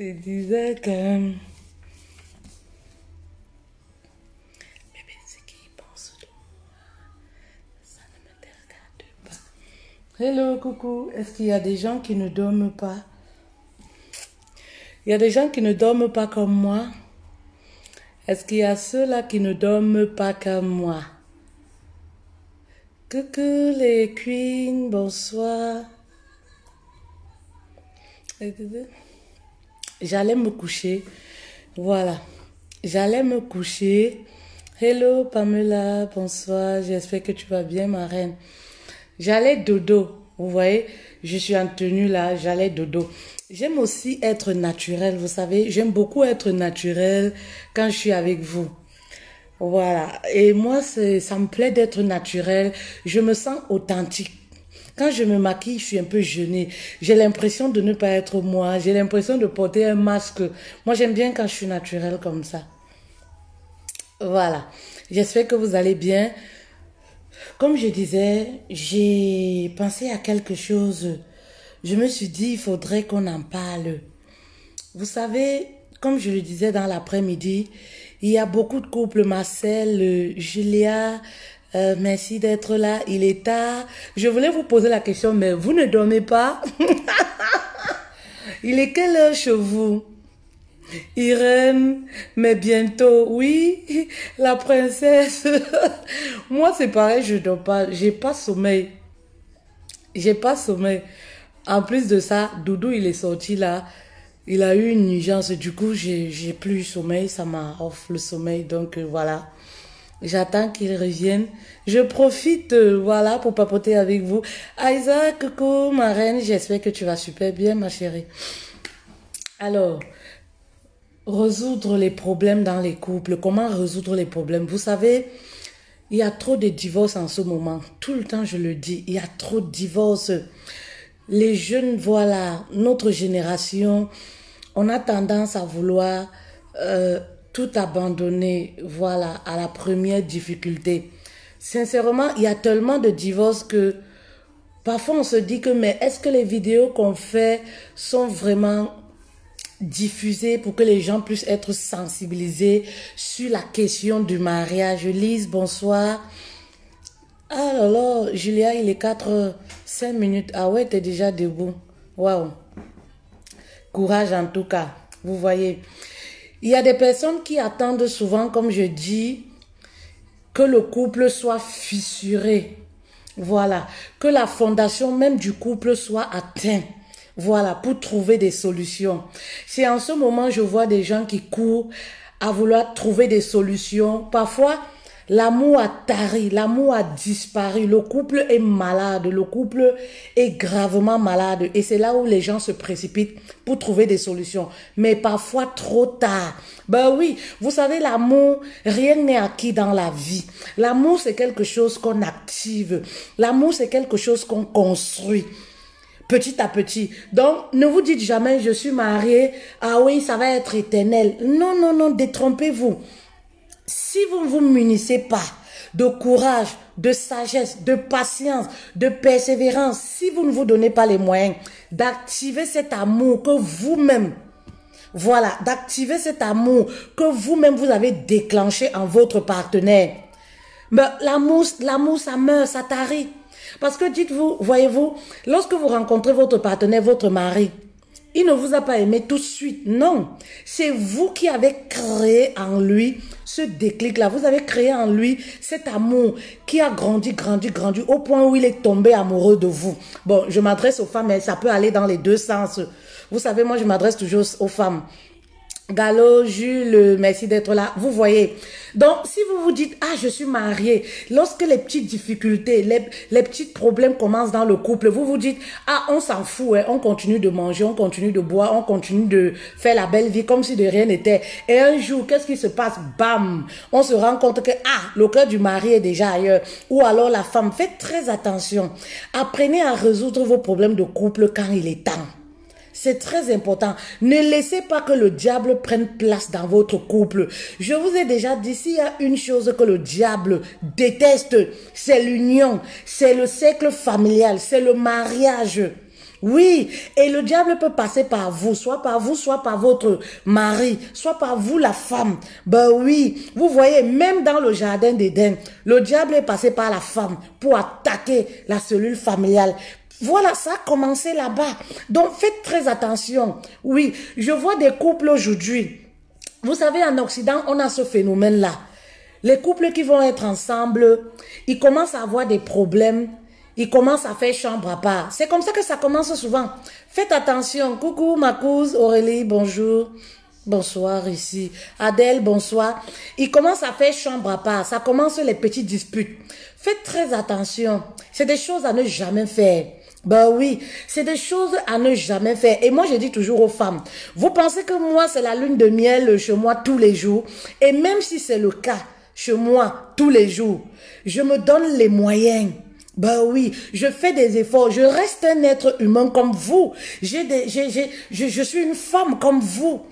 Tu disais que... Bébé, c'est qu'il pense de moi. Ça ne me regarde pas. Hello, coucou. Est-ce qu'il y a des gens qui ne dorment pas? Il y a des gens qui ne dorment pas comme moi. Est-ce qu'il y a ceux-là qui ne dorment pas comme moi? Coucou les queens, bonsoir. J'allais me coucher. Voilà. J'allais me coucher. Hello Pamela, bonsoir. J'espère que tu vas bien, ma reine. J'allais dodo. Vous voyez, je suis en tenue là, j'allais dodo. J'aime aussi être naturelle, vous savez. J'aime beaucoup être naturelle quand je suis avec vous. Voilà. Et moi, ça me plaît d'être naturelle. Je me sens authentique. Quand je me maquille, je suis un peu jeûnée. J'ai l'impression de ne pas être moi. J'ai l'impression de porter un masque. Moi, j'aime bien quand je suis naturelle comme ça. Voilà. J'espère que vous allez bien. Comme je disais, j'ai pensé à quelque chose. Je me suis dit, il faudrait qu'on en parle. Vous savez, comme je le disais dans l'après-midi, il y a beaucoup de couples, Marcel, Julia, merci d'être là, il est tard. Je voulais vous poser la question, mais vous ne dormez pas? Il est quelle heure chez vous? Irène, mais bientôt, oui, la princesse. Moi, c'est pareil, je dors pas, j'ai pas sommeil. J'ai pas sommeil. En plus de ça, Doudou, il est sorti là. Il a eu une urgence. Du coup, j'ai plus sommeil. Ça m'a off le sommeil. Donc, voilà. J'attends qu'il revienne. Je profite, voilà, pour papoter avec vous. Aïsa, coucou, ma reine. J'espère que tu vas super bien, ma chérie. Alors, résoudre les problèmes dans les couples. Comment résoudre les problèmes? Vous savez, il y a trop de divorces en ce moment. Tout le temps, je le dis. Il y a trop de divorces. Les jeunes, voilà, notre génération, on a tendance à vouloir tout abandonner, voilà, à la première difficulté. Sincèrement, il y a tellement de divorces que parfois on se dit que, mais est-ce que les vidéos qu'on fait sont vraiment diffusées pour que les gens puissent être sensibilisés sur la question du mariage? Lise, bonsoir. Ah là là, Julia, il est 5 minutes. Ah ouais, t'es déjà debout. Waouh. Courage en tout cas. Vous voyez. Il y a des personnes qui attendent souvent, comme je dis, que le couple soit fissuré. Voilà. Que la fondation même du couple soit atteinte. Voilà, pour trouver des solutions. C'est en ce moment, je vois des gens qui courent à vouloir trouver des solutions. Parfois, l'amour a tari, l'amour a disparu, le couple est malade, le couple est gravement malade et c'est là où les gens se précipitent pour trouver des solutions. Mais parfois trop tard. Ben oui, vous savez, l'amour, rien n'est acquis dans la vie. L'amour, c'est quelque chose qu'on active. L'amour, c'est quelque chose qu'on construit. Petit à petit. Donc, ne vous dites jamais, je suis mariée, ah oui, ça va être éternel. Non, non, non, détrompez-vous. Si vous ne vous munissez pas de courage, de sagesse, de patience, de persévérance, si vous ne vous donnez pas les moyens d'activer cet amour que vous-même, voilà, d'activer cet amour que vous-même vous avez déclenché en votre partenaire, mais l'amour, ça meurt, ça tarit. Parce que dites-vous, voyez-vous, lorsque vous rencontrez votre partenaire, votre mari, il ne vous a pas aimé tout de suite. Non, c'est vous qui avez créé en lui ce déclic-là. Vous avez créé en lui cet amour qui a grandi, grandi, grandi au point où il est tombé amoureux de vous. Bon, je m'adresse aux femmes, mais ça peut aller dans les deux sens. Vous savez, moi, je m'adresse toujours aux femmes. Gallo, Jules, merci d'être là. Vous voyez. Donc, si vous vous dites, ah, je suis mariée, lorsque les petites difficultés, les petits problèmes commencent dans le couple, vous vous dites, ah, on s'en fout, hein, on continue de manger, on continue de boire, on continue de faire la belle vie comme si de rien n'était. Et un jour, qu'est-ce qui se passe? Bam! On se rend compte que, ah, le cœur du mari est déjà ailleurs. Ou alors la femme. Faites très attention. Apprenez à résoudre vos problèmes de couple quand il est temps. C'est très important. Ne laissez pas que le diable prenne place dans votre couple. Je vous ai déjà dit, s'il y a une chose que le diable déteste, c'est l'union, c'est le cercle familial, c'est le mariage. Oui, et le diable peut passer par vous, soit par votre mari, soit par vous, la femme. Ben oui, vous voyez, même dans le jardin d'Éden, le diable est passé par la femme pour attaquer la cellule familiale. Voilà, ça a commencé là-bas. Donc, faites très attention. Oui, je vois des couples aujourd'hui. Vous savez, en Occident, on a ce phénomène-là. Les couples qui vont être ensemble, ils commencent à avoir des problèmes. Ils commencent à faire chambre à part. C'est comme ça que ça commence souvent. Faites attention. Coucou, ma cousine Aurélie, bonjour. Bonsoir ici. Adèle, bonsoir. Ils commencent à faire chambre à part. Ça commence les petites disputes. Faites très attention. C'est des choses à ne jamais faire. Ben oui, c'est des choses à ne jamais faire. Et moi, je dis toujours aux femmes, vous pensez que moi, c'est la lune de miel chez moi tous les jours? Et même si c'est le cas chez moi tous les jours, je me donne les moyens. Ben oui, je fais des efforts, je reste un être humain comme vous. Je suis une femme comme vous.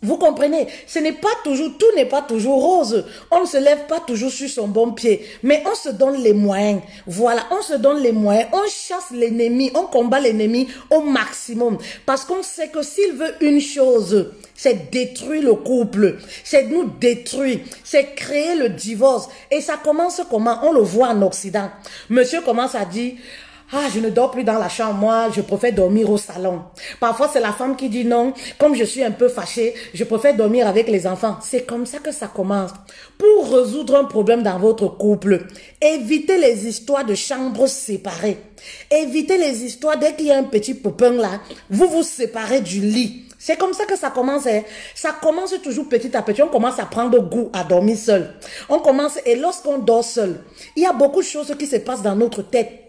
Vous comprenez? Ce n'est pas toujours, tout n'est pas toujours rose. On ne se lève pas toujours sur son bon pied. Mais on se donne les moyens. Voilà, on se donne les moyens. On chasse l'ennemi, on combat l'ennemi au maximum. Parce qu'on sait que s'il veut une chose, c'est détruire le couple. C'est nous détruire. C'est créer le divorce. Et ça commence comment? On le voit en Occident. Monsieur commence à dire... Ah, je ne dors plus dans la chambre, moi, je préfère dormir au salon. Parfois, c'est la femme qui dit non, comme je suis un peu fâchée, je préfère dormir avec les enfants. C'est comme ça que ça commence. Pour résoudre un problème dans votre couple, évitez les histoires de chambres séparées. Évitez les histoires, dès qu'il y a un petit pépin là, vous vous séparez du lit. C'est comme ça que ça commence. Hein. Ça commence toujours petit à petit. On commence à prendre goût à dormir seul. On commence, et lorsqu'on dort seul, il y a beaucoup de choses qui se passent dans notre tête.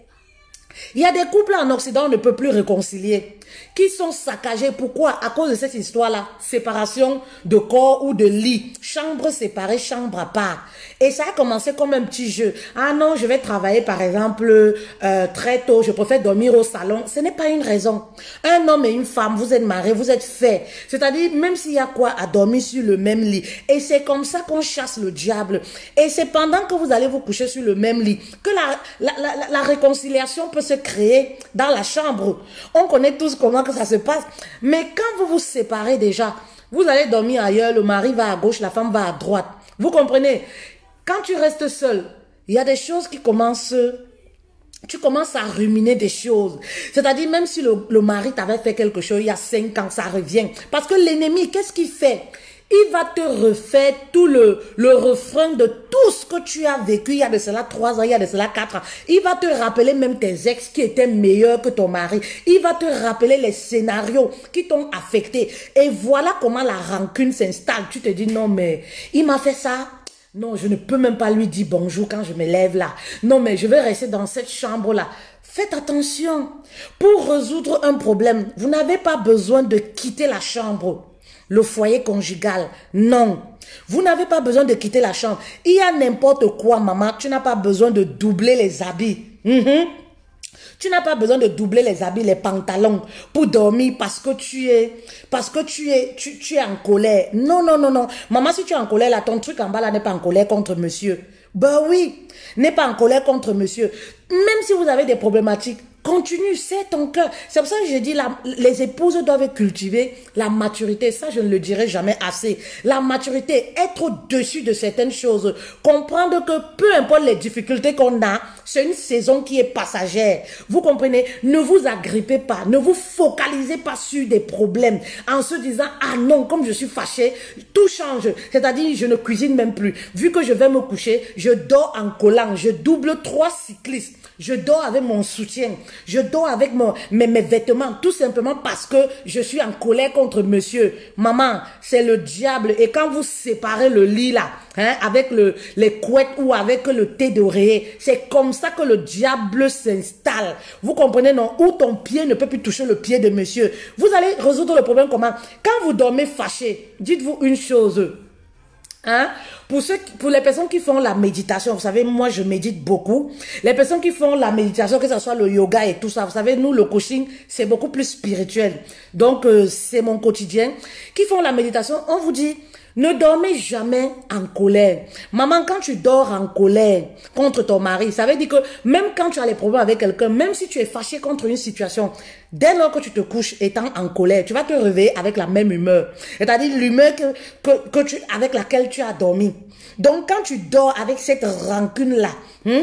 Il y a des couples en Occident, on ne peut plus réconcilier, qui sont saccagés. Pourquoi? À cause de cette histoire-là. Séparation de corps ou de lit. Chambre séparée, chambre à part. Et ça a commencé comme un petit jeu. Ah non, je vais travailler par exemple très tôt, je préfère dormir au salon. Ce n'est pas une raison. Un homme et une femme, vous êtes mariés, vous êtes faits. C'est-à-dire, même s'il y a quoi à dormir sur le même lit. Et c'est comme ça qu'on chasse le diable. Et c'est pendant que vous allez vous coucher sur le même lit que la réconciliation peut se créer dans la chambre. On connaît tous comment que ça se passe. Mais quand vous vous séparez déjà, vous allez dormir ailleurs, le mari va à gauche, la femme va à droite. Vous comprenez? Quand tu restes seul, il y a des choses qui commencent... Tu commences à ruminer des choses. C'est-à-dire, même si le mari t'avait fait quelque chose il y a 5 ans, ça revient. Parce que l'ennemi, qu'est-ce qu'il fait? Il va te refaire tout le refrain de tout ce que tu as vécu il y a de cela 3 ans, il y a de cela 4 ans. Il va te rappeler même tes ex qui étaient meilleurs que ton mari. Il va te rappeler les scénarios qui t'ont affecté. Et voilà comment la rancune s'installe. Tu te dis, non mais il m'a fait ça. Non, je ne peux même pas lui dire bonjour quand je me lève là. Non, mais je vais rester dans cette chambre-là. Faites attention. Pour résoudre un problème, vous n'avez pas besoin de quitter la chambre. Le foyer conjugal, non. Vous n'avez pas besoin de quitter la chambre. Il y a n'importe quoi, maman. Tu n'as pas besoin de doubler les habits. Tu n'as pas besoin de doubler les habits, les pantalons pour dormir parce que tu es en colère. Non, non, non, non. Maman, si tu es en colère, là, ton truc en bas là n'est pas en colère contre monsieur. Ben oui, n'est pas en colère contre monsieur. Même si vous avez des problématiques, continue, c'est ton cœur. C'est pour ça que je dis, les épouses doivent cultiver la maturité. Ça, je ne le dirai jamais assez. La maturité, être au-dessus de certaines choses. Comprendre que peu importe les difficultés qu'on a, c'est une saison qui est passagère. Vous comprenez? Ne vous agrippez pas. Ne vous focalisez pas sur des problèmes en se disant, ah non, comme je suis fâchée, tout change. C'est-à-dire, je ne cuisine même plus. Vu que je vais me coucher, je dors en collant. Je double 3 cyclistes. Je dors avec mon soutien. Je dors avec mes vêtements. Tout simplement parce que je suis en colère contre monsieur. Maman, c'est le diable. Et quand vous séparez le lit là, hein, avec les couettes ou avec le thé d'oreiller, c'est comme ça que le diable s'installe. Vous comprenez, non? Où ton pied ne peut plus toucher le pied de monsieur. Vous allez résoudre le problème comment? Quand vous dormez fâché, dites-vous une chose. Hein? Pour les personnes qui font la méditation, vous savez, moi je médite beaucoup. Les personnes qui font la méditation, que ce soit le yoga et tout ça, vous savez, nous le coaching, c'est beaucoup plus spirituel. Donc c'est mon quotidien. Qui font la méditation, on vous dit, Ne dormez jamais en colère. Maman, quand tu dors en colère contre ton mari, ça veut dire que même quand tu as les problèmes avec quelqu'un, même si tu es fâché contre une situation, dès lors que tu te couches étant en colère, tu vas te réveiller avec la même humeur. C'est-à-dire l'humeur avec laquelle tu as dormi. Donc quand tu dors avec cette rancune-là,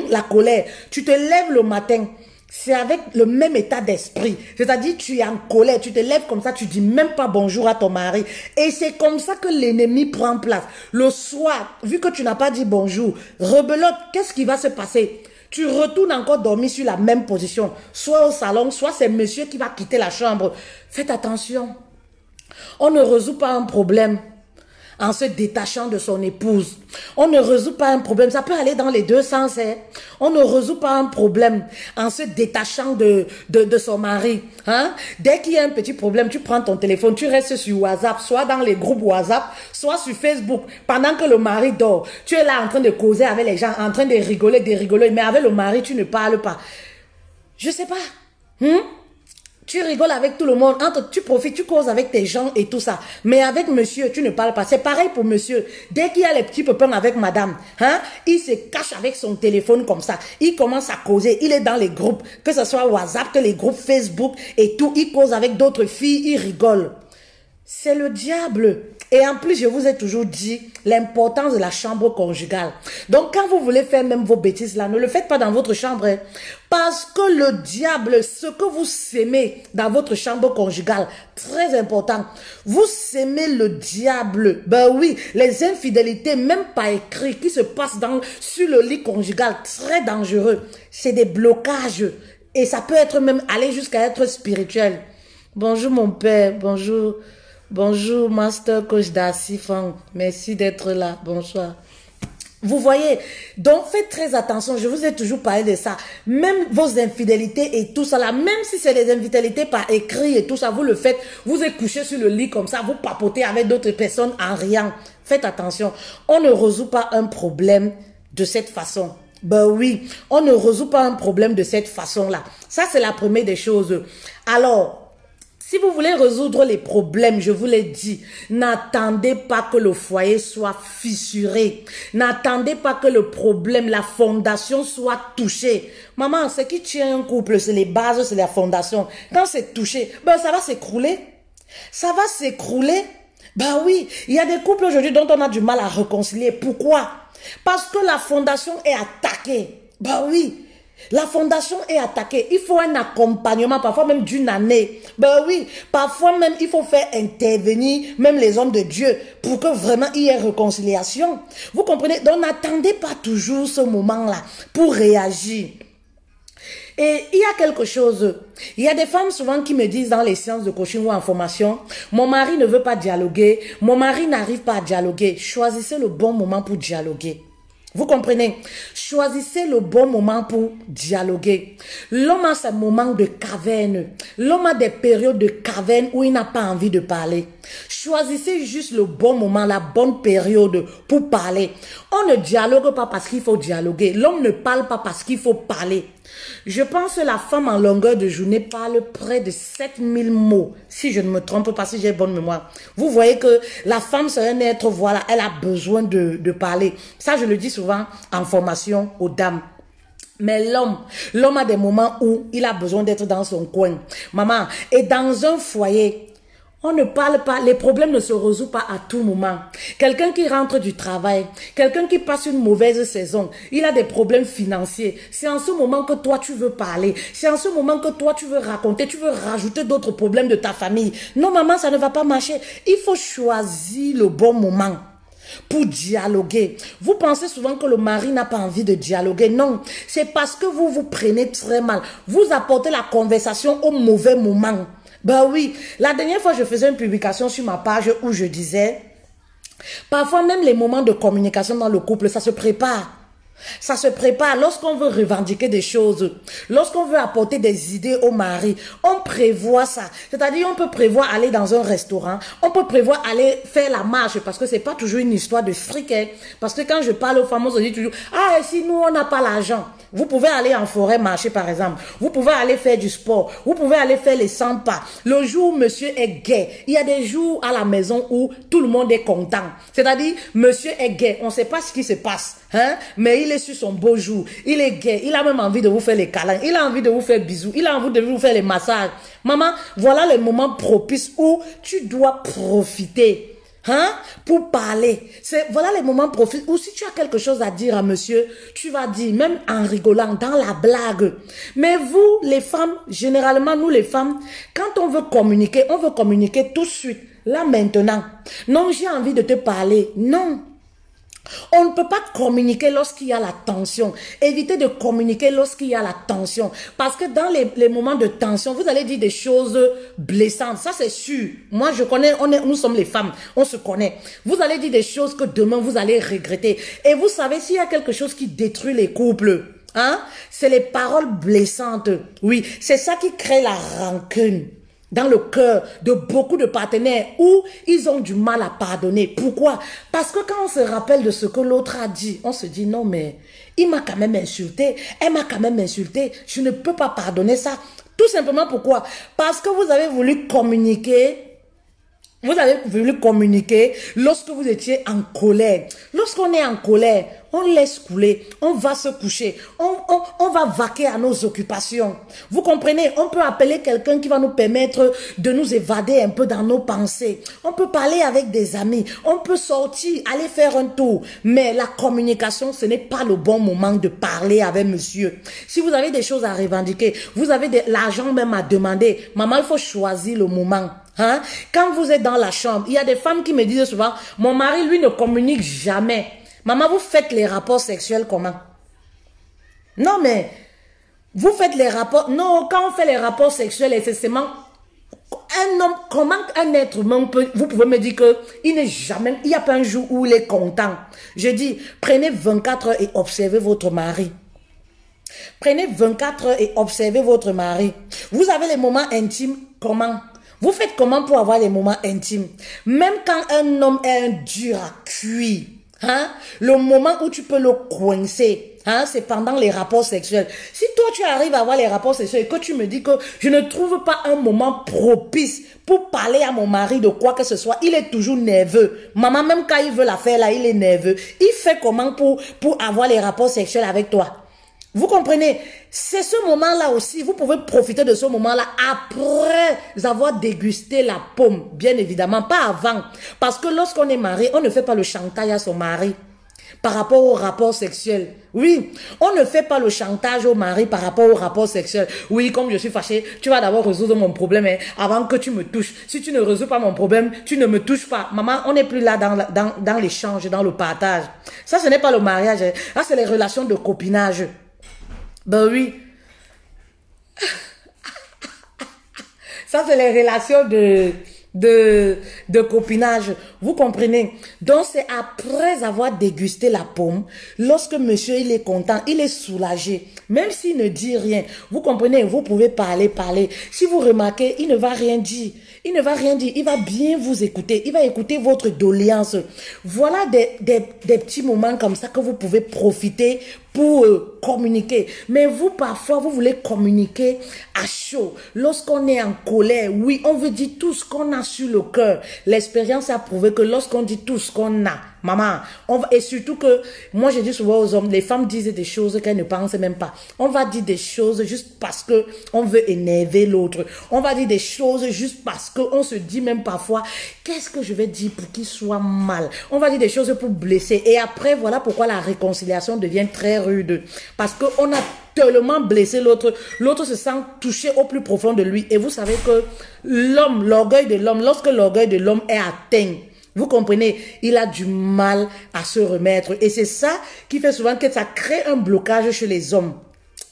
la colère, tu te lèves le matin, c'est avec le même état d'esprit. C'est-à-dire, tu es en colère, tu te lèves comme ça, tu dis même pas bonjour à ton mari. Et c'est comme ça que l'ennemi prend place. Le soir, vu que tu n'as pas dit bonjour, rebelote, qu'est-ce qui va se passer? Tu retournes encore dormir sur la même position. Soit au salon, soit c'est monsieur qui va quitter la chambre. Faites attention. On ne résout pas un problème en se détachant de son épouse. On ne résout pas un problème. Ça peut aller dans les deux sens. Hein. On ne résout pas un problème en se détachant de son mari. Hein. Dès qu'il y a un petit problème, tu prends ton téléphone, tu restes sur WhatsApp, soit dans les groupes WhatsApp, soit sur Facebook. Pendant que le mari dort, tu es là en train de causer avec les gens, en train de rigoler. Mais avec le mari, tu ne parles pas. Je sais pas. Tu rigoles avec tout le monde, tu profites, tu causes avec tes gens et tout ça. Mais avec monsieur, tu ne parles pas. C'est pareil pour monsieur. Dès qu'il y a les petits pépins avec madame, il se cache avec son téléphone comme ça. Il commence à causer. Il est dans les groupes, que ce soit WhatsApp, que les groupes Facebook et tout. Il cause avec d'autres filles, il rigole. C'est le diable. Et en plus, je vous ai toujours dit l'importance de la chambre conjugale. Donc, quand vous voulez faire même vos bêtises là, ne le faites pas dans votre chambre. Hein. Parce que le diable, ce que vous sémez dans votre chambre conjugale, très important. Vous sémez le diable. Ben oui, les infidélités, même pas écrites, qui se passent sur le lit conjugal, très dangereux. C'est des blocages. Et ça peut être même aller jusqu'à être spirituel. Bonjour mon père, bonjour. Bonjour, Master Coach Darcy Fang. Merci d'être là. Bonsoir. Vous voyez, donc faites très attention. Je vous ai toujours parlé de ça. Même vos infidélités et tout ça là, même si c'est des infidélités par écrit et tout ça, vous le faites. Vous êtes couché sur le lit comme ça, vous papotez avec d'autres personnes en riant. Faites attention. On ne résout pas un problème de cette façon. Ben oui, on ne résout pas un problème de cette façon-là. Ça, c'est la première des choses. Alors, si vous voulez résoudre les problèmes, je vous l'ai dit, n'attendez pas que le foyer soit fissuré. N'attendez pas que le problème, la fondation soit touchée. Maman, ce qui tient un couple, c'est les bases, c'est la fondation. Quand c'est touché, ben ça va s'écrouler. Ça va s'écrouler. Ben oui, il y a des couples aujourd'hui dont on a du mal à réconcilier. Pourquoi? Parce que la fondation est attaquée. Ben oui. La fondation est attaquée. Il faut un accompagnement, parfois même d'une année. Ben oui, parfois même il faut faire intervenir même les hommes de Dieu pour que vraiment il y ait réconciliation. Vous comprenez? Donc n'attendez pas toujours ce moment-là pour réagir. Et il y a quelque chose, il y a des femmes souvent qui me disent dans les séances de coaching ou en formation, mon mari ne veut pas dialoguer, mon mari n'arrive pas à dialoguer. Choisissez le bon moment pour dialoguer. Vous comprenez? Choisissez le bon moment pour dialoguer. L'homme a ses moments de caverne. L'homme a des périodes de caverne où il n'a pas envie de parler. Choisissez juste le bon moment, la bonne période pour parler. On ne dialogue pas parce qu'il faut dialoguer. L'homme ne parle pas parce qu'il faut parler. Je pense que la femme en longueur de journée parle près de 7000 mots. Si je ne me trompe pas, si j'ai bonne mémoire. Vous voyez que la femme, c'est un être, voilà, elle a besoin de parler. Ça, je le dis souvent en formation aux dames. Mais l'homme a des moments où il a besoin d'être dans son coin. Maman, et dans un foyer, on ne parle pas, les problèmes ne se résolvent pas à tout moment. Quelqu'un qui rentre du travail, quelqu'un qui passe une mauvaise saison, il a des problèmes financiers. C'est en ce moment que toi tu veux parler. C'est en ce moment que toi tu veux raconter, tu veux rajouter d'autres problèmes de ta famille. Non maman, ça ne va pas marcher. Il faut choisir le bon moment pour dialoguer. Vous pensez souvent que le mari n'a pas envie de dialoguer. Non, c'est parce que vous vous prenez très mal. Vous apportez la conversation au mauvais moment. Ben oui, la dernière fois je faisais une publication sur ma page où je disais, parfois même les moments de communication dans le couple, ça se prépare. Ça se prépare lorsqu'on veut revendiquer des choses, lorsqu'on veut apporter des idées au mari, on prévoit ça. C'est-à-dire on peut prévoir aller dans un restaurant, on peut prévoir aller faire la marche parce que c'est pas toujours une histoire de fric. Hein. Parce que quand je parle aux femmes, on se dit toujours, ah si nous on n'a pas l'argent. Vous pouvez aller en forêt marcher, par exemple. Vous pouvez aller faire du sport. Vous pouvez aller faire les 100 pas. Le jour où monsieur est gai, il y a des jours à la maison où tout le monde est content. C'est-à-dire, monsieur est gai. On ne sait pas ce qui se passe. Hein? Mais il est sur son beau jour. Il est gai. Il a même envie de vous faire les câlins. Il a envie de vous faire bisous. Il a envie de vous faire les massages. Maman, voilà le moment propice où tu dois profiter. Hein? Pour parler. Voilà les moments propices où si tu as quelque chose à dire à monsieur, tu vas dire, même en rigolant, dans la blague. Mais vous, les femmes, généralement, nous les femmes, quand on veut communiquer tout de suite. Là, maintenant. Non, j'ai envie de te parler. Non. On ne peut pas communiquer lorsqu'il y a la tension. Évitez de communiquer lorsqu'il y a la tension. Parce que dans les moments de tension, vous allez dire des choses blessantes. Ça, c'est sûr. Moi, je connais, nous sommes les femmes. On se connaît. Vous allez dire des choses que demain, vous allez regretter. Et vous savez, s'il y a quelque chose qui détruit les couples, hein, c'est les paroles blessantes. Oui, c'est ça qui crée la rancune dans le cœur de beaucoup de partenaires où ils ont du mal à pardonner. Pourquoi? Parce que quand on se rappelle de ce que l'autre a dit, on se dit non mais il m'a quand même insulté, elle m'a quand même insulté, je ne peux pas pardonner ça. Tout simplement pourquoi? Parce que vous avez voulu communiquer. Vous avez voulu communiquer lorsque vous étiez en colère. Lorsqu'on est en colère, on laisse couler, on va se coucher, on va vaquer à nos occupations. Vous comprenez? On peut appeler quelqu'un qui va nous permettre de nous évader un peu dans nos pensées. On peut parler avec des amis, on peut sortir, aller faire un tour. Mais la communication, ce n'est pas le bon moment de parler avec monsieur. Si vous avez des choses à revendiquer, vous avez de l'argent même à demander, maman, il faut choisir le moment. Hein? Quand vous êtes dans la chambre, il y a des femmes qui me disent souvent, mon mari, lui, ne communique jamais. Maman, vous faites les rapports sexuels comment? Non, mais vous faites les rapports. Non, quand on fait les rapports sexuels, essentiellement, un homme, comment un être humain peut, vous pouvez me dire que il n'est jamais, il n'y a pas un jour où il est content. Je dis, prenez 24 heures et observez votre mari. Prenez 24 heures et observez votre mari. Vous avez les moments intimes, comment? Vous faites comment pour avoir les moments intimes? Même quand un homme est un dur à cuire, hein, le moment où tu peux le coincer, hein, c'est pendant les rapports sexuels. Si toi tu arrives à avoir les rapports sexuels et que tu me dis que je ne trouve pas un moment propice pour parler à mon mari de quoi que ce soit, il est toujours nerveux. Maman, même quand il veut la faire là, il est nerveux. Il fait comment pour avoir les rapports sexuels avec toi? Vous comprenez? C'est ce moment-là aussi, vous pouvez profiter de ce moment-là après avoir dégusté la pomme, bien évidemment, pas avant. Parce que lorsqu'on est marié, on ne fait pas le chantage à son mari par rapport au rapport sexuel. Oui, on ne fait pas le chantage au mari par rapport au rapport sexuel. Oui, comme je suis fâchée, tu vas d'abord résoudre mon problème hein, avant que tu me touches. Si tu ne résous pas mon problème, tu ne me touches pas. Maman, on n'est plus là dans l'échange, dans le partage. Ça, ce n'est pas le mariage. Hein. Là, c'est les relations de copinage. Ben oui. Ça, c'est les relations de copinage. Vous comprenez? Donc, c'est après avoir dégusté la pomme, lorsque monsieur, il est content, il est soulagé, même s'il ne dit rien. Vous comprenez? Vous pouvez parler. Si vous remarquez, il ne va rien dire. Il ne va rien dire. Il va bien vous écouter. Il va écouter votre doléance. Voilà des petits moments comme ça que vous pouvez profiter pour communiquer. Mais vous, parfois, vous voulez communiquer à chaud. Lorsqu'on est en colère, oui, on veut dire tout ce qu'on a sur le cœur. L'expérience a prouvé que lorsqu'on dit tout ce qu'on a, maman, et surtout que, moi je dis souvent aux hommes, les femmes disent des choses qu'elles ne pensent même pas. On va dire des choses juste parce que on veut énerver l'autre. On va dire des choses juste parce qu'on se dit même parfois, qu'est-ce que je vais dire pour qu'il soit mal? On va dire des choses pour blesser. Et après, voilà pourquoi la réconciliation devient très rude. Parce qu'on a tellement blessé l'autre. L'autre se sent touché au plus profond de lui. Et vous savez que l'homme, l'orgueil de l'homme, lorsque l'orgueil de l'homme est atteint, vous comprenez, il a du mal à se remettre. Et c'est ça qui fait souvent que ça crée un blocage chez les hommes.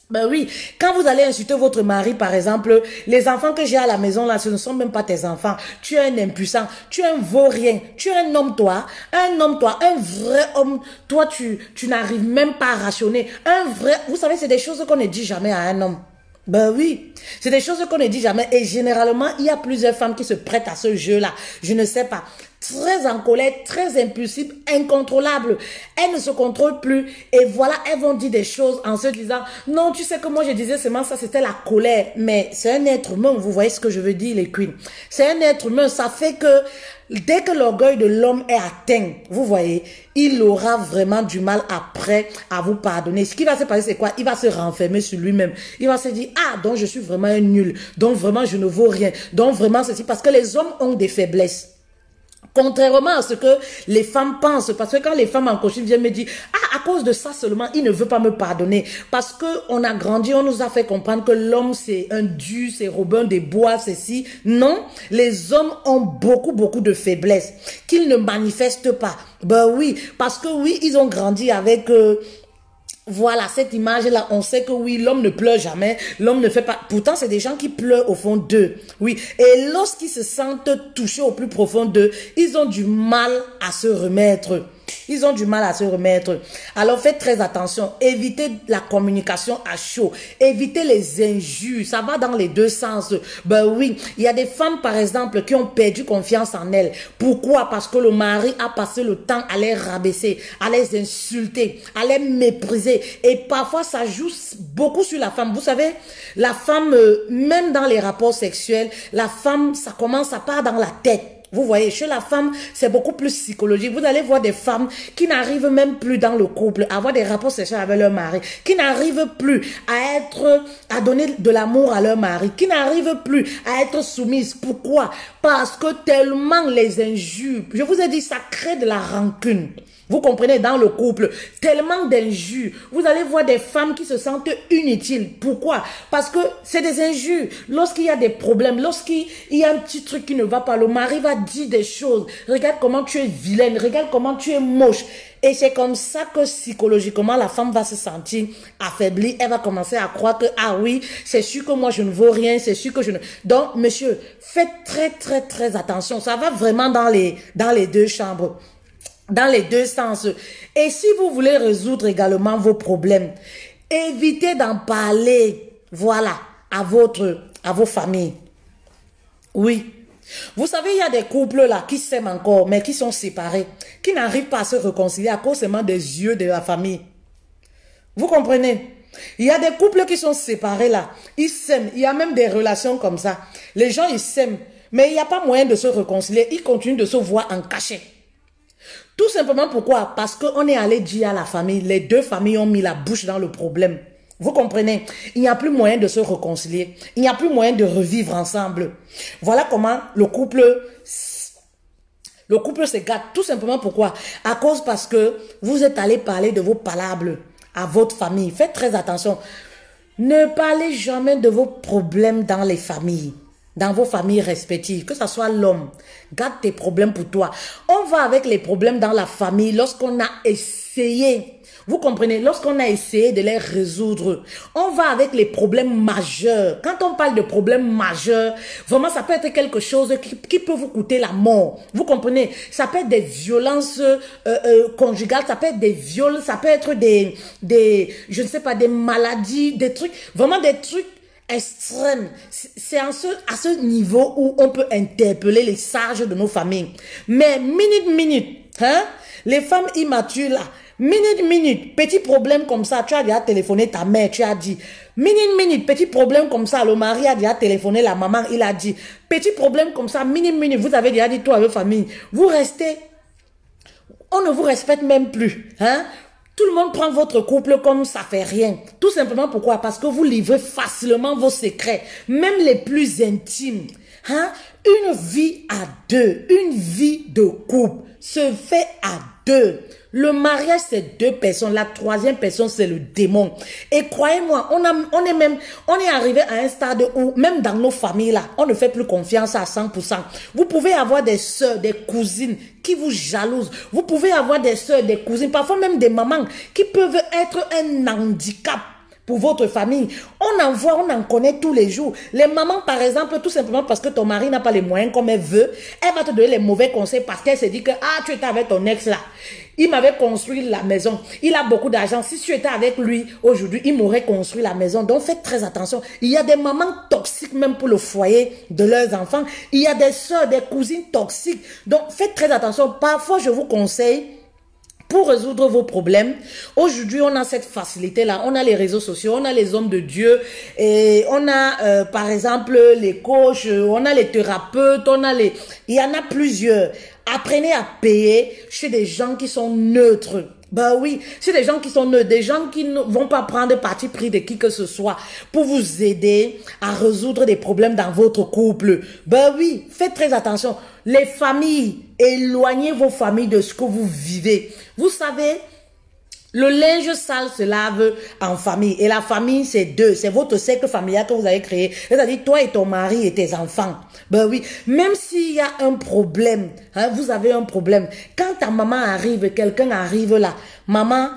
Ben oui, quand vous allez insulter votre mari, par exemple, les enfants que j'ai à la maison, là, ce ne sont même pas tes enfants. Tu es un impuissant, tu es un vaurien, tu es un homme, toi, un vrai homme. Toi, tu n'arrives même pas à rationner. Un vrai, vous savez, c'est des choses qu'on ne dit jamais à un homme. Ben oui, c'est des choses qu'on ne dit jamais. Et généralement, il y a plusieurs femmes qui se prêtent à ce jeu-là. Je ne sais pas. très en colère, très impulsive, incontrôlable. Elles ne se contrôlent plus et voilà, elles vont dire des choses en se disant, non, tu sais que moi je disais seulement ça, c'était la colère. Mais c'est un être humain, vous voyez ce que je veux dire les queens. C'est un être humain, ça fait que dès que l'orgueil de l'homme est atteint, vous voyez, il aura vraiment du mal après à vous pardonner. Ce qui va se passer, c'est quoi? Il va se renfermer sur lui-même. Il va se dire, ah, donc je suis vraiment un nul. Donc vraiment, je ne vaux rien. Donc vraiment, ceci, parce que les hommes ont des faiblesses. Contrairement à ce que les femmes pensent, parce que quand les femmes en coaching viennent me dire, ah, à cause de ça seulement, il ne veut pas me pardonner. Parce que on a grandi, on nous a fait comprendre que l'homme c'est un dieu, c'est Robin des Bois, ceci. Non, les hommes ont beaucoup de faiblesses qu'ils ne manifestent pas. Ben oui, parce que oui, ils ont grandi avec... voilà, cette image-là, on sait que oui, l'homme ne pleure jamais, l'homme ne fait pas... Pourtant, c'est des gens qui pleurent au fond d'eux. Oui, et lorsqu'ils se sentent touchés au plus profond d'eux, ils ont du mal à se remettre. Ils ont du mal à se remettre. Alors faites très attention. Évitez la communication à chaud. Évitez les injures. Ça va dans les deux sens. Ben oui, il y a des femmes par exemple qui ont perdu confiance en elles. Pourquoi? Parce que le mari a passé le temps à les rabaisser, à les insulter, à les mépriser. Et parfois ça joue beaucoup sur la femme. Vous savez, la femme, même dans les rapports sexuels, la femme, ça commence à part dans la tête. Vous voyez, chez la femme, c'est beaucoup plus psychologique. Vous allez voir des femmes qui n'arrivent même plus dans le couple à avoir des rapports sexuels avec leur mari, qui n'arrivent plus à donner de l'amour à leur mari, qui n'arrivent plus à être soumises. Pourquoi? Parce que tellement les injures, je vous ai dit, ça crée de la rancune. Vous comprenez, dans le couple, tellement d'injures. Vous allez voir des femmes qui se sentent inutiles. Pourquoi? Parce que c'est des injures. Lorsqu'il y a des problèmes, lorsqu'il y a un petit truc qui ne va pas, le mari va dire des choses. Regarde comment tu es vilaine, regarde comment tu es moche. Et c'est comme ça que psychologiquement, la femme va se sentir affaiblie. Elle va commencer à croire que, ah oui, c'est sûr que moi je ne vaux rien, c'est sûr que je ne... Donc, monsieur, faites très attention. Ça va vraiment dans les deux chambres. Dans les deux sens. Et si vous voulez résoudre également vos problèmes, évitez d'en parler, voilà, à vos familles. Oui. Vous savez, il y a des couples là qui s'aiment encore, mais qui sont séparés, qui n'arrivent pas à se réconcilier à cause seulement des yeux de la famille. Vous comprenez? Il y a des couples qui sont séparés là, ils s'aiment, il y a même des relations comme ça. Les gens, ils s'aiment, mais il n'y a pas moyen de se réconcilier, ils continuent de se voir en cachet. Tout simplement pourquoi? Parce qu'on est allé dire à la famille, les deux familles ont mis la bouche dans le problème. Vous comprenez? Il n'y a plus moyen de se réconcilier. Il n'y a plus moyen de revivre ensemble. Voilà comment le couple se gâte. Tout simplement pourquoi? À cause parce que vous êtes allé parler de vos palabres à votre famille. Faites très attention. Ne parlez jamais de vos problèmes dans les familles. Dans vos familles respectives, que ce soit l'homme, garde tes problèmes pour toi. On va avec les problèmes dans la famille lorsqu'on a essayé, vous comprenez, lorsqu'on a essayé de les résoudre. On va avec les problèmes majeurs. Quand on parle de problèmes majeurs, vraiment ça peut être quelque chose qui peut vous coûter la mort. Vous comprenez, ça peut être des violences conjugales, ça peut être des viols, ça peut être je ne sais pas, des maladies, des trucs, vraiment des trucs extrême. C'est à ce niveau où on peut interpeller les sages de nos familles. Mais minute, hein, les femmes immatures là, minute, petit problème comme ça, tu as déjà téléphoné ta mère, tu as dit. Minute, petit problème comme ça, le mari a déjà téléphoné la maman, il a dit. Petit problème comme ça, minute, vous avez déjà dit toi à votre famille. Vous restez, on ne vous respecte même plus, hein. Tout le monde prend votre couple comme ça fait rien. Tout simplement pourquoi? Parce que vous livrez facilement vos secrets, même les plus intimes. Hein? Une vie à deux, une vie de couple se fait à deux. Le mariage, c'est deux personnes. La troisième personne, c'est le démon. Et croyez-moi, on est arrivé à un stade où, même dans nos familles là, on ne fait plus confiance à 100%. Vous pouvez avoir des soeurs, des cousines qui vous jalousent. Vous pouvez avoir des soeurs, des cousines, parfois même des mamans qui peuvent être un handicap. pour votre famille. On en voit, on en connaît tous les jours. Les mamans, par exemple, tout simplement parce que ton mari n'a pas les moyens comme elle veut, elle va te donner les mauvais conseils parce qu'elle se dit que, ah, tu étais avec ton ex là. Il m'avait construit la maison. Il a beaucoup d'argent. Si tu étais avec lui aujourd'hui, il m'aurait construit la maison. Donc, faites très attention. Il y a des mamans toxiques même pour le foyer de leurs enfants. Il y a des soeurs, des cousines toxiques. Donc, faites très attention. Parfois, je vous conseille, pour résoudre vos problèmes, aujourd'hui, on a cette facilité-là. On a les réseaux sociaux, on a les hommes de Dieu, et on a, par exemple, les coachs, on a les thérapeutes, il y en a plusieurs. Apprenez à payer chez des gens qui sont neutres. Ben oui, c'est des gens qui sont neutres, des gens qui ne vont pas prendre parti pris de qui que ce soit pour vous aider à résoudre des problèmes dans votre couple. Ben oui, faites très attention. Les familles, éloignez vos familles de ce que vous vivez. Vous savez, le linge sale se lave en famille. Et la famille, c'est deux. C'est votre cercle familial que vous avez créé. C'est-à-dire toi et ton mari et tes enfants. Ben oui. Même s'il y a un problème, hein, vous avez un problème. Quand ta maman arrive, quelqu'un arrive là. Maman,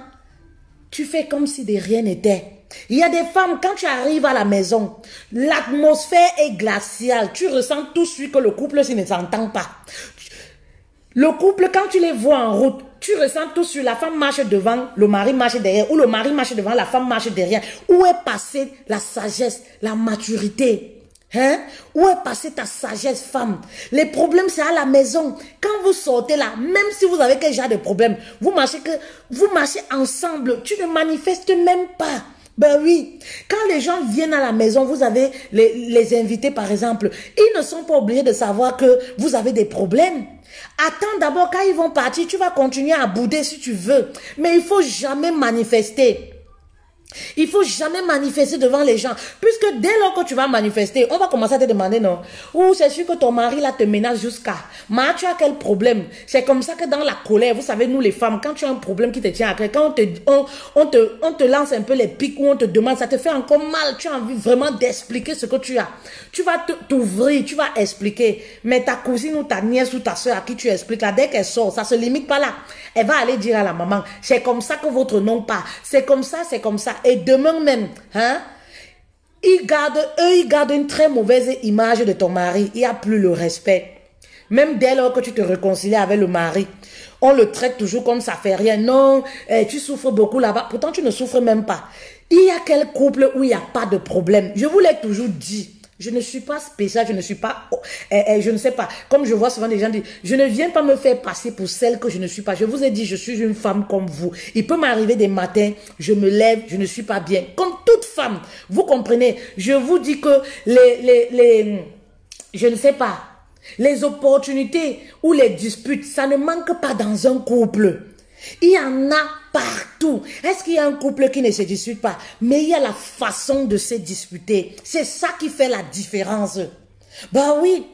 tu fais comme si de rien n'était. Il y a des femmes, quand tu arrives à la maison, l'atmosphère est glaciale. Tu ressens tout de suite que le couple ne s'entend pas. Le couple, quand tu les vois en route, tu ressens tout sur la femme marche devant, le mari marche derrière, ou le mari marche devant, la femme marche derrière. Où est passée la sagesse, la maturité? Hein? Où est passée ta sagesse, femme? Les problèmes, c'est à la maison. Quand vous sortez là, même si vous avez quel genre de problème, vous marchez ensemble, tu ne manifestes même pas. Ben oui, quand les gens viennent à la maison, vous avez les invités par exemple, ils ne sont pas obligés de savoir que vous avez des problèmes. Attends d'abord, quand ils vont partir, tu vas continuer à bouder si tu veux. Mais il faut jamais manifester. Il faut jamais manifester devant les gens. Puisque dès lors que tu vas manifester, on va commencer à te demander, non? Ou c'est sûr que ton mari là te menace jusqu'à. Mais tu as quel problème? C'est comme ça que dans la colère, vous savez, nous les femmes, quand tu as un problème qui te tient à cœur, quand on te lance un peu les pics ou on te demande, ça te fait encore mal. Tu as envie vraiment d'expliquer ce que tu as. Tu vas t'ouvrir, tu vas expliquer. Mais ta cousine ou ta nièce ou ta soeur à qui tu expliques là, dès qu'elle sort, ça se limite pas là. Elle va aller dire à la maman, c'est comme ça que votre nom part. C'est comme ça, c'est comme ça. Et demain même, hein, ils gardent une très mauvaise image de ton mari. Il n'y a plus le respect. Même dès lors que tu te réconcilies avec le mari, on le traite toujours comme ça fait rien. Non, tu souffres beaucoup là-bas. Pourtant, tu ne souffres même pas. Il y a quel couple où il n'y a pas de problème? Je vous l'ai toujours dit. Je ne suis pas spéciale, je ne suis pas, je ne sais pas, comme je vois souvent des gens dire, je ne viens pas me faire passer pour celle que je ne suis pas. Je vous ai dit, je suis une femme comme vous. Il peut m'arriver des matins, je me lève, je ne suis pas bien. Comme toute femme, vous comprenez? Je vous dis que je ne sais pas, les opportunités ou les disputes, ça ne manque pas dans un couple. Il y en a partout. Est-ce qu'il y a un couple qui ne se dispute pas? Mais il y a la façon de se disputer. C'est ça qui fait la différence. Bah oui.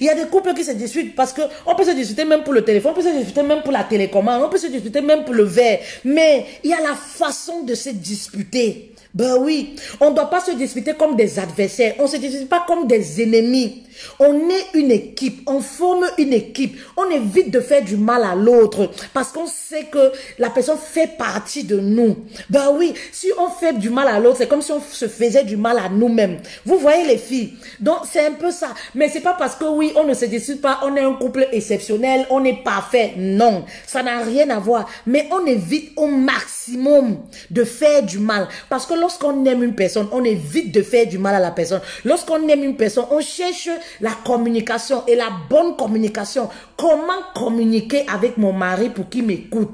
Il y a des couples qui se disputent parce que on peut se disputer même pour le téléphone, on peut se disputer même pour la télécommande, on peut se disputer même pour le verre. Mais il y a la façon de se disputer. Ben oui, on ne doit pas se disputer comme des adversaires, on ne se dispute pas comme des ennemis. On est une équipe, on forme une équipe, on évite de faire du mal à l'autre parce qu'on sait que la personne fait partie de nous. Ben oui, si on fait du mal à l'autre, c'est comme si on se faisait du mal à nous-mêmes. Vous voyez les filles? Donc c'est un peu ça. Mais c'est pas parce que oui, on ne se dispute pas, on est un couple exceptionnel, on est parfait. Non, ça n'a rien à voir. Mais on évite au maximum de faire du mal. Parce que lorsqu'on aime une personne, on évite de faire du mal à la personne. Lorsqu'on aime une personne, on cherche la communication et la bonne communication. Comment communiquer avec mon mari pour qu'il m'écoute?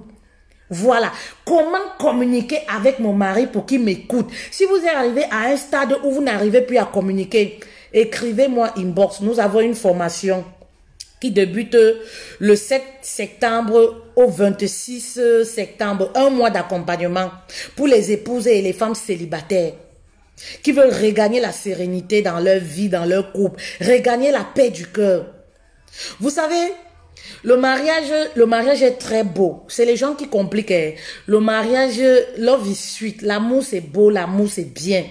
Voilà. Comment communiquer avec mon mari pour qu'il m'écoute? Si vous êtes arrivé à un stade où vous n'arrivez plus à communiquer, écrivez-moi inbox. Nous avons une formation qui débute le 7 septembre au 26 septembre. Un mois d'accompagnement pour les épouses et les femmes célibataires qui veulent regagner la sérénité dans leur vie, dans leur couple, regagner la paix du cœur. Vous savez, le mariage est très beau. C'est les gens qui compliquent. Le mariage, love is sweet. L'amour, c'est beau, l'amour, c'est bien.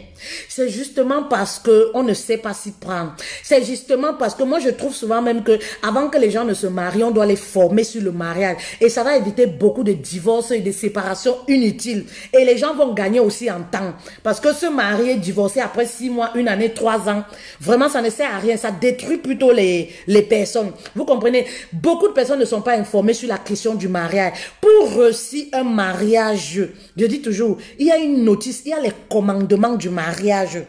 C'est justement parce que on ne sait pas s'y prendre. C'est justement parce que moi je trouve souvent même que avant que les gens ne se marient, on doit les former sur le mariage. Et ça va éviter beaucoup de divorces et de séparations inutiles. Et les gens vont gagner aussi en temps. Parce que se marier, divorcer après 6 mois, 1 année, 3 ans, vraiment ça ne sert à rien. Ça détruit plutôt les personnes. Vous comprenez? Beaucoup de personnes ne sont pas informées sur la question du mariage. Pour réussir un mariage, je dis toujours, il y a une notice, il y a les commandements du mariage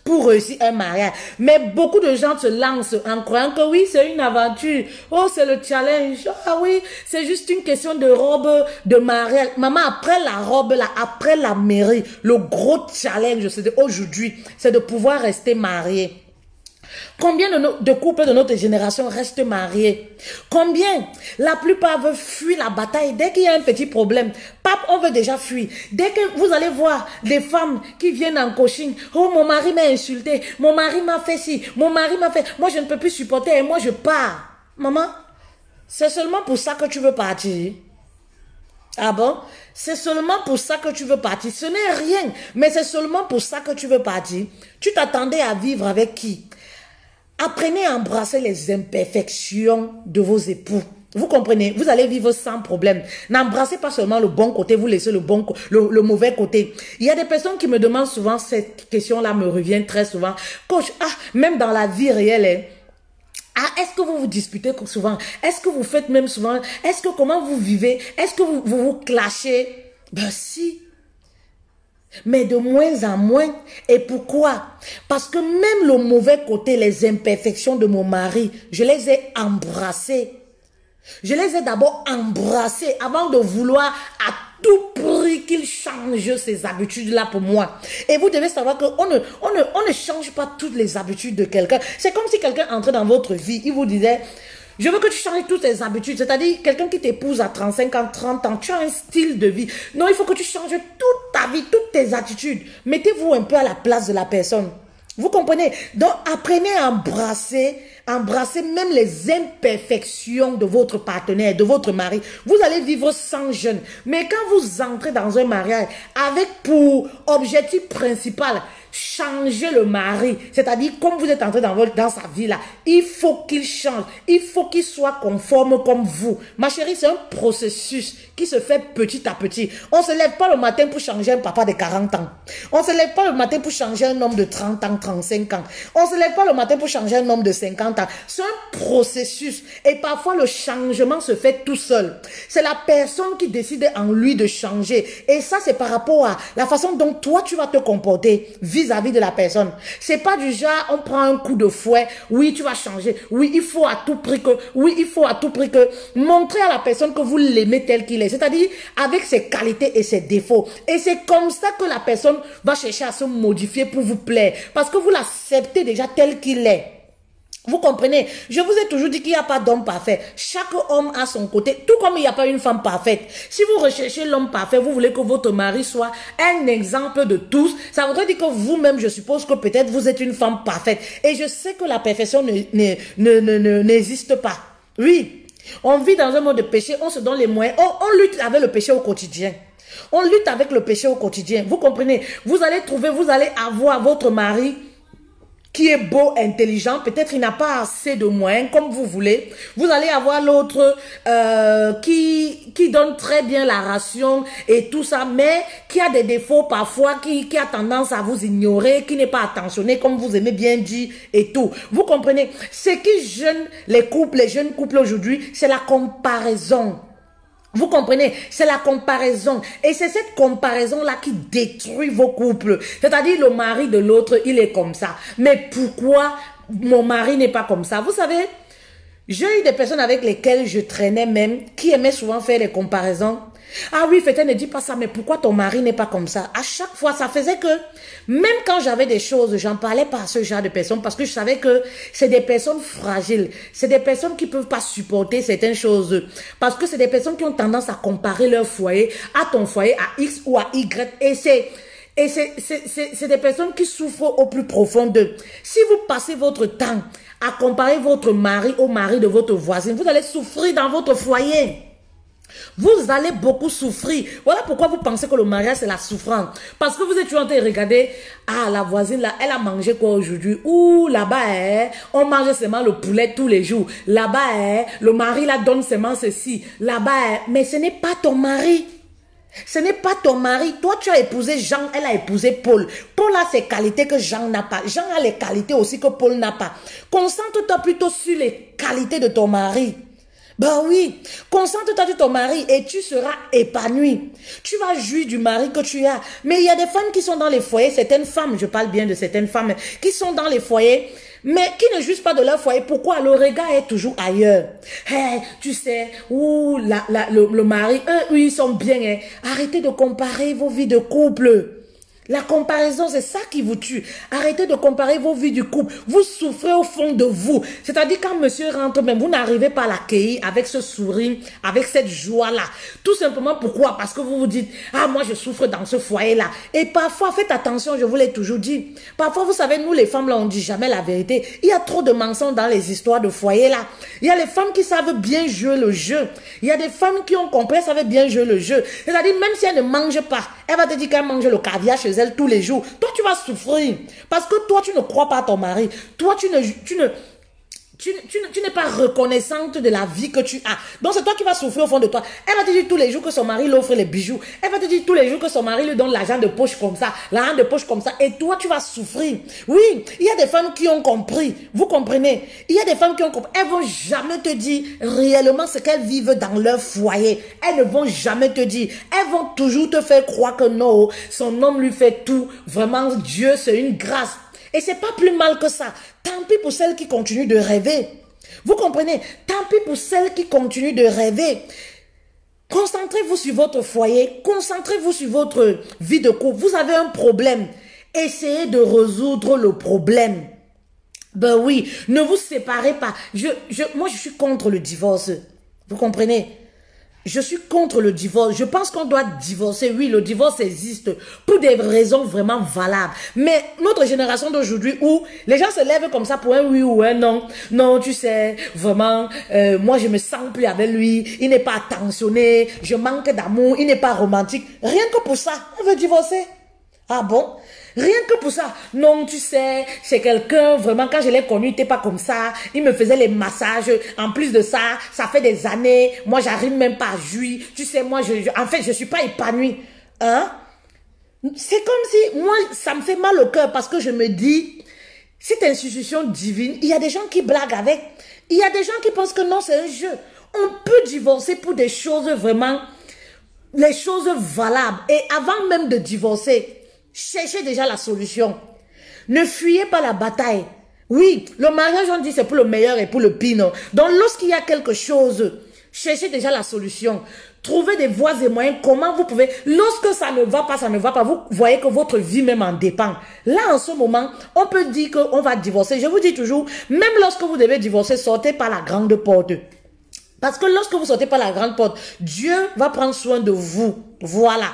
pour réussir un mariage. Mais beaucoup de gens se lancent en croyant que oui, c'est une aventure. Oh, c'est le challenge. Ah oui, c'est juste une question de robe de mariage. Maman, après la robe, là, après la mairie, le gros challenge, c'est aujourd'hui, c'est de pouvoir rester marié. Combien de couples de notre génération restent mariés? Combien? La plupart veulent fuir la bataille. Dès qu'il y a un petit problème, pape, on veut déjà fuir. Dès que vous allez voir des femmes qui viennent en coaching, oh, mon mari m'a insulté, mon mari m'a fait ci, mon mari m'a fait, moi je ne peux plus supporter et moi je pars. Maman, c'est seulement pour ça que tu veux partir? Ah bon? C'est seulement pour ça que tu veux partir. Ce n'est rien, mais c'est seulement pour ça que tu veux partir. Tu t'attendais à vivre avec qui? Apprenez à embrasser les imperfections de vos époux. Vous comprenez? Vous allez vivre sans problème. N'embrassez pas seulement le bon côté, vous laissez le mauvais côté. Il y a des personnes qui me demandent souvent, cette question-là me revient très souvent. Coach, même dans la vie réelle, est-ce que vous vous disputez souvent? Est-ce que vous faites même souvent? Est-ce que comment vous vivez? Est-ce que vous clashez? Ben si. Mais de moins en moins. Et pourquoi? Parce que même le mauvais côté, les imperfections de mon mari, je les ai embrassées. Je les ai d'abord embrassées avant de vouloir à tout prix qu'il change ces habitudes-là pour moi. Et vous devez savoir qu'on ne change pas toutes les habitudes de quelqu'un. C'est comme si quelqu'un entrait dans votre vie, il vous disait... Je veux que tu changes toutes tes habitudes. C'est-à-dire, quelqu'un qui t'épouse à 35 ans, 30 ans, tu as un style de vie. Non, il faut que tu changes toute ta vie, toutes tes attitudes. Mettez-vous un peu à la place de la personne. Vous comprenez? Donc, apprenez à embrasser même les imperfections de votre partenaire, de votre mari. Vous allez vivre sans gêne. Mais quand vous entrez dans un mariage avec pour objectif principal changer le mari, c'est-à-dire comme vous êtes entré dans sa vie là, il faut qu'il change, il faut qu'il soit conforme comme vous. Ma chérie, c'est un processus qui se fait petit à petit. On ne se lève pas le matin pour changer un papa de 40 ans. On ne se lève pas le matin pour changer un homme de 30 ans, 35 ans. On ne se lève pas le matin pour changer un homme de 50 ans. C'est un processus et parfois le changement se fait tout seul. C'est la personne qui décide en lui de changer et ça c'est par rapport à la façon dont toi tu vas te comporter vis-à-vis de la personne. C'est pas du genre on prend un coup de fouet, oui tu vas changer, oui il faut à tout prix que, montrer à la personne que vous l'aimez tel qu'il est, c'est-à-dire avec ses qualités et ses défauts. Et c'est comme ça que la personne va chercher à se modifier pour vous plaire, parce que vous l'acceptez déjà tel qu'il est. Vous comprenez? Je vous ai toujours dit qu'il n'y a pas d'homme parfait. Chaque homme a son côté, tout comme il n'y a pas une femme parfaite. Si vous recherchez l'homme parfait, vous voulez que votre mari soit un exemple de tous, ça voudrait dire que vous-même, je suppose que peut-être vous êtes une femme parfaite. Et je sais que la perfection n'existe pas. Oui, on vit dans un monde de péché, on se donne les moyens, on lutte avec le péché au quotidien. On lutte avec le péché au quotidien. Vous comprenez? Vous allez avoir votre mari qui est beau, intelligent, peut-être il n'a pas assez de moyens, comme vous voulez. Vous allez avoir l'autre qui donne très bien la ration et tout ça, mais qui a des défauts parfois, qui a tendance à vous ignorer, qui n'est pas attentionné, comme vous aimez bien dire et tout. Vous comprenez? Ce qui gêne les jeunes couples aujourd'hui, c'est la comparaison. Vous comprenez? C'est la comparaison. Et c'est cette comparaison-là qui détruit vos couples. C'est-à-dire le mari de l'autre, il est comme ça. Mais pourquoi mon mari n'est pas comme ça? Vous savez, j'ai eu des personnes avec lesquelles je traînais même, qui aimaient souvent faire les comparaisons. Ah oui, Fétin, ne dis pas ça, mais pourquoi ton mari n'est pas comme ça? À chaque fois, ça faisait que, même quand j'avais des choses, j'en parlais pas à ce genre de personnes parce que je savais que c'est des personnes fragiles. C'est des personnes qui peuvent pas supporter certaines choses. Parce que c'est des personnes qui ont tendance à comparer leur foyer à ton foyer, à X ou à Y. Et c'est des personnes qui souffrent au plus profond d'eux. Si vous passez votre temps à comparer votre mari au mari de votre voisine, vous allez souffrir dans votre foyer. Vous allez beaucoup souffrir. Voilà pourquoi vous pensez que le mariage, c'est la souffrance. Parce que vous êtes toujours en train de regarder, ah, la voisine là, elle a mangé quoi aujourd'hui? Ouh, là-bas, on mange seulement le poulet tous les jours. Là-bas, le mari là donne seulement ceci. Là-bas, mais ce n'est pas ton mari. Ce n'est pas ton mari. Toi, tu as épousé Jean, elle a épousé Paul. Paul a ses qualités que Jean n'a pas. Jean a les qualités aussi que Paul n'a pas. Concentre-toi plutôt sur les qualités de ton mari. Ben oui, concentre-toi sur ton mari et tu seras épanoui. Tu vas jouir du mari que tu as. Mais il y a des femmes qui sont dans les foyers, certaines femmes, je parle bien de certaines femmes, qui sont dans les foyers, mais qui ne jugent pas de leur foyer. Pourquoi? Le regard est toujours ailleurs. Hey, tu sais, ouh, le mari, eux, ils sont bien. Hein. Arrêtez de comparer vos vies de couple. La comparaison, c'est ça qui vous tue. Arrêtez de comparer vos vies du couple. Vous souffrez au fond de vous. C'est-à-dire quand monsieur rentre même, vous n'arrivez pas à l'accueillir avec ce sourire, avec cette joie-là. Tout simplement pourquoi? Parce que vous vous dites, ah moi je souffre dans ce foyer-là. Et parfois, faites attention, je vous l'ai toujours dit. Parfois, vous savez, nous les femmes là, on ne dit jamais la vérité. Il y a trop de mensonges dans les histoires de foyer là. Il y a les femmes qui savent bien jouer le jeu. Il y a des femmes qui ont compris, elles savent bien jouer le jeu. C'est-à-dire même si elles ne mangent pas, elle va te dire qu'elle mange le caviar chez elle tous les jours. Toi, tu vas souffrir. Parce que toi, tu ne crois pas à ton mari. Toi, tu n'es pas reconnaissante de la vie que tu as. Donc, c'est toi qui vas souffrir au fond de toi. Elle va te dire tous les jours que son mari lui offre les bijoux. Elle va te dire tous les jours que son mari lui donne l'argent de poche comme ça, l'argent de poche comme ça. Et toi, tu vas souffrir. Oui, il y a des femmes qui ont compris. Vous comprenez? Il y a des femmes qui ont compris. Elles vont jamais te dire réellement ce qu'elles vivent dans leur foyer. Elles ne vont jamais te dire. Elles vont toujours te faire croire que non, son homme lui fait tout. Vraiment, Dieu, c'est une grâce. Et c'est pas plus mal que ça. Tant pis pour celles qui continuent de rêver. Vous comprenez? Tant pis pour celles qui continuent de rêver. Concentrez-vous sur votre foyer. Concentrez-vous sur votre vie de couple. Vous avez un problème. Essayez de résoudre le problème. Ben oui, ne vous séparez pas. Moi, je suis contre le divorce. Vous comprenez? Je suis contre le divorce. Je pense qu'on doit divorcer. Oui, le divorce existe pour des raisons vraiment valables. Mais notre génération d'aujourd'hui où les gens se lèvent comme ça pour un oui ou un non. Non, tu sais, vraiment, moi je me sens plus avec lui. Il n'est pas attentionné. Je manque d'amour. Il n'est pas romantique. Rien que pour ça, on veut divorcer. Ah bon? Rien que pour ça. Non, tu sais, c'est quelqu'un, vraiment, quand je l'ai connu, il n'était pas comme ça. Il me faisait les massages. En plus de ça, ça fait des années. Moi, j'arrive même pas à jouir. Tu sais, moi, en fait, je suis pas épanouie. Hein? C'est comme si, moi, ça me fait mal au cœur parce que je me dis, cette institution divine, il y a des gens qui blaguent avec. Il y a des gens qui pensent que non, c'est un jeu. On peut divorcer pour des choses vraiment, les choses valables. Et avant même de divorcer, cherchez déjà la solution. Ne fuyez pas la bataille. Oui, le mariage, on dit, c'est pour le meilleur et pour le pire. Non? Donc, lorsqu'il y a quelque chose, cherchez déjà la solution. Trouvez des voies et moyens. Comment vous pouvez... Lorsque ça ne va pas, ça ne va pas. Vous voyez que votre vie même en dépend. Là, en ce moment, on peut dire qu'on va divorcer. Je vous dis toujours, même lorsque vous devez divorcer, sortez par la grande porte. Parce que lorsque vous sortez par la grande porte, Dieu va prendre soin de vous. Voilà.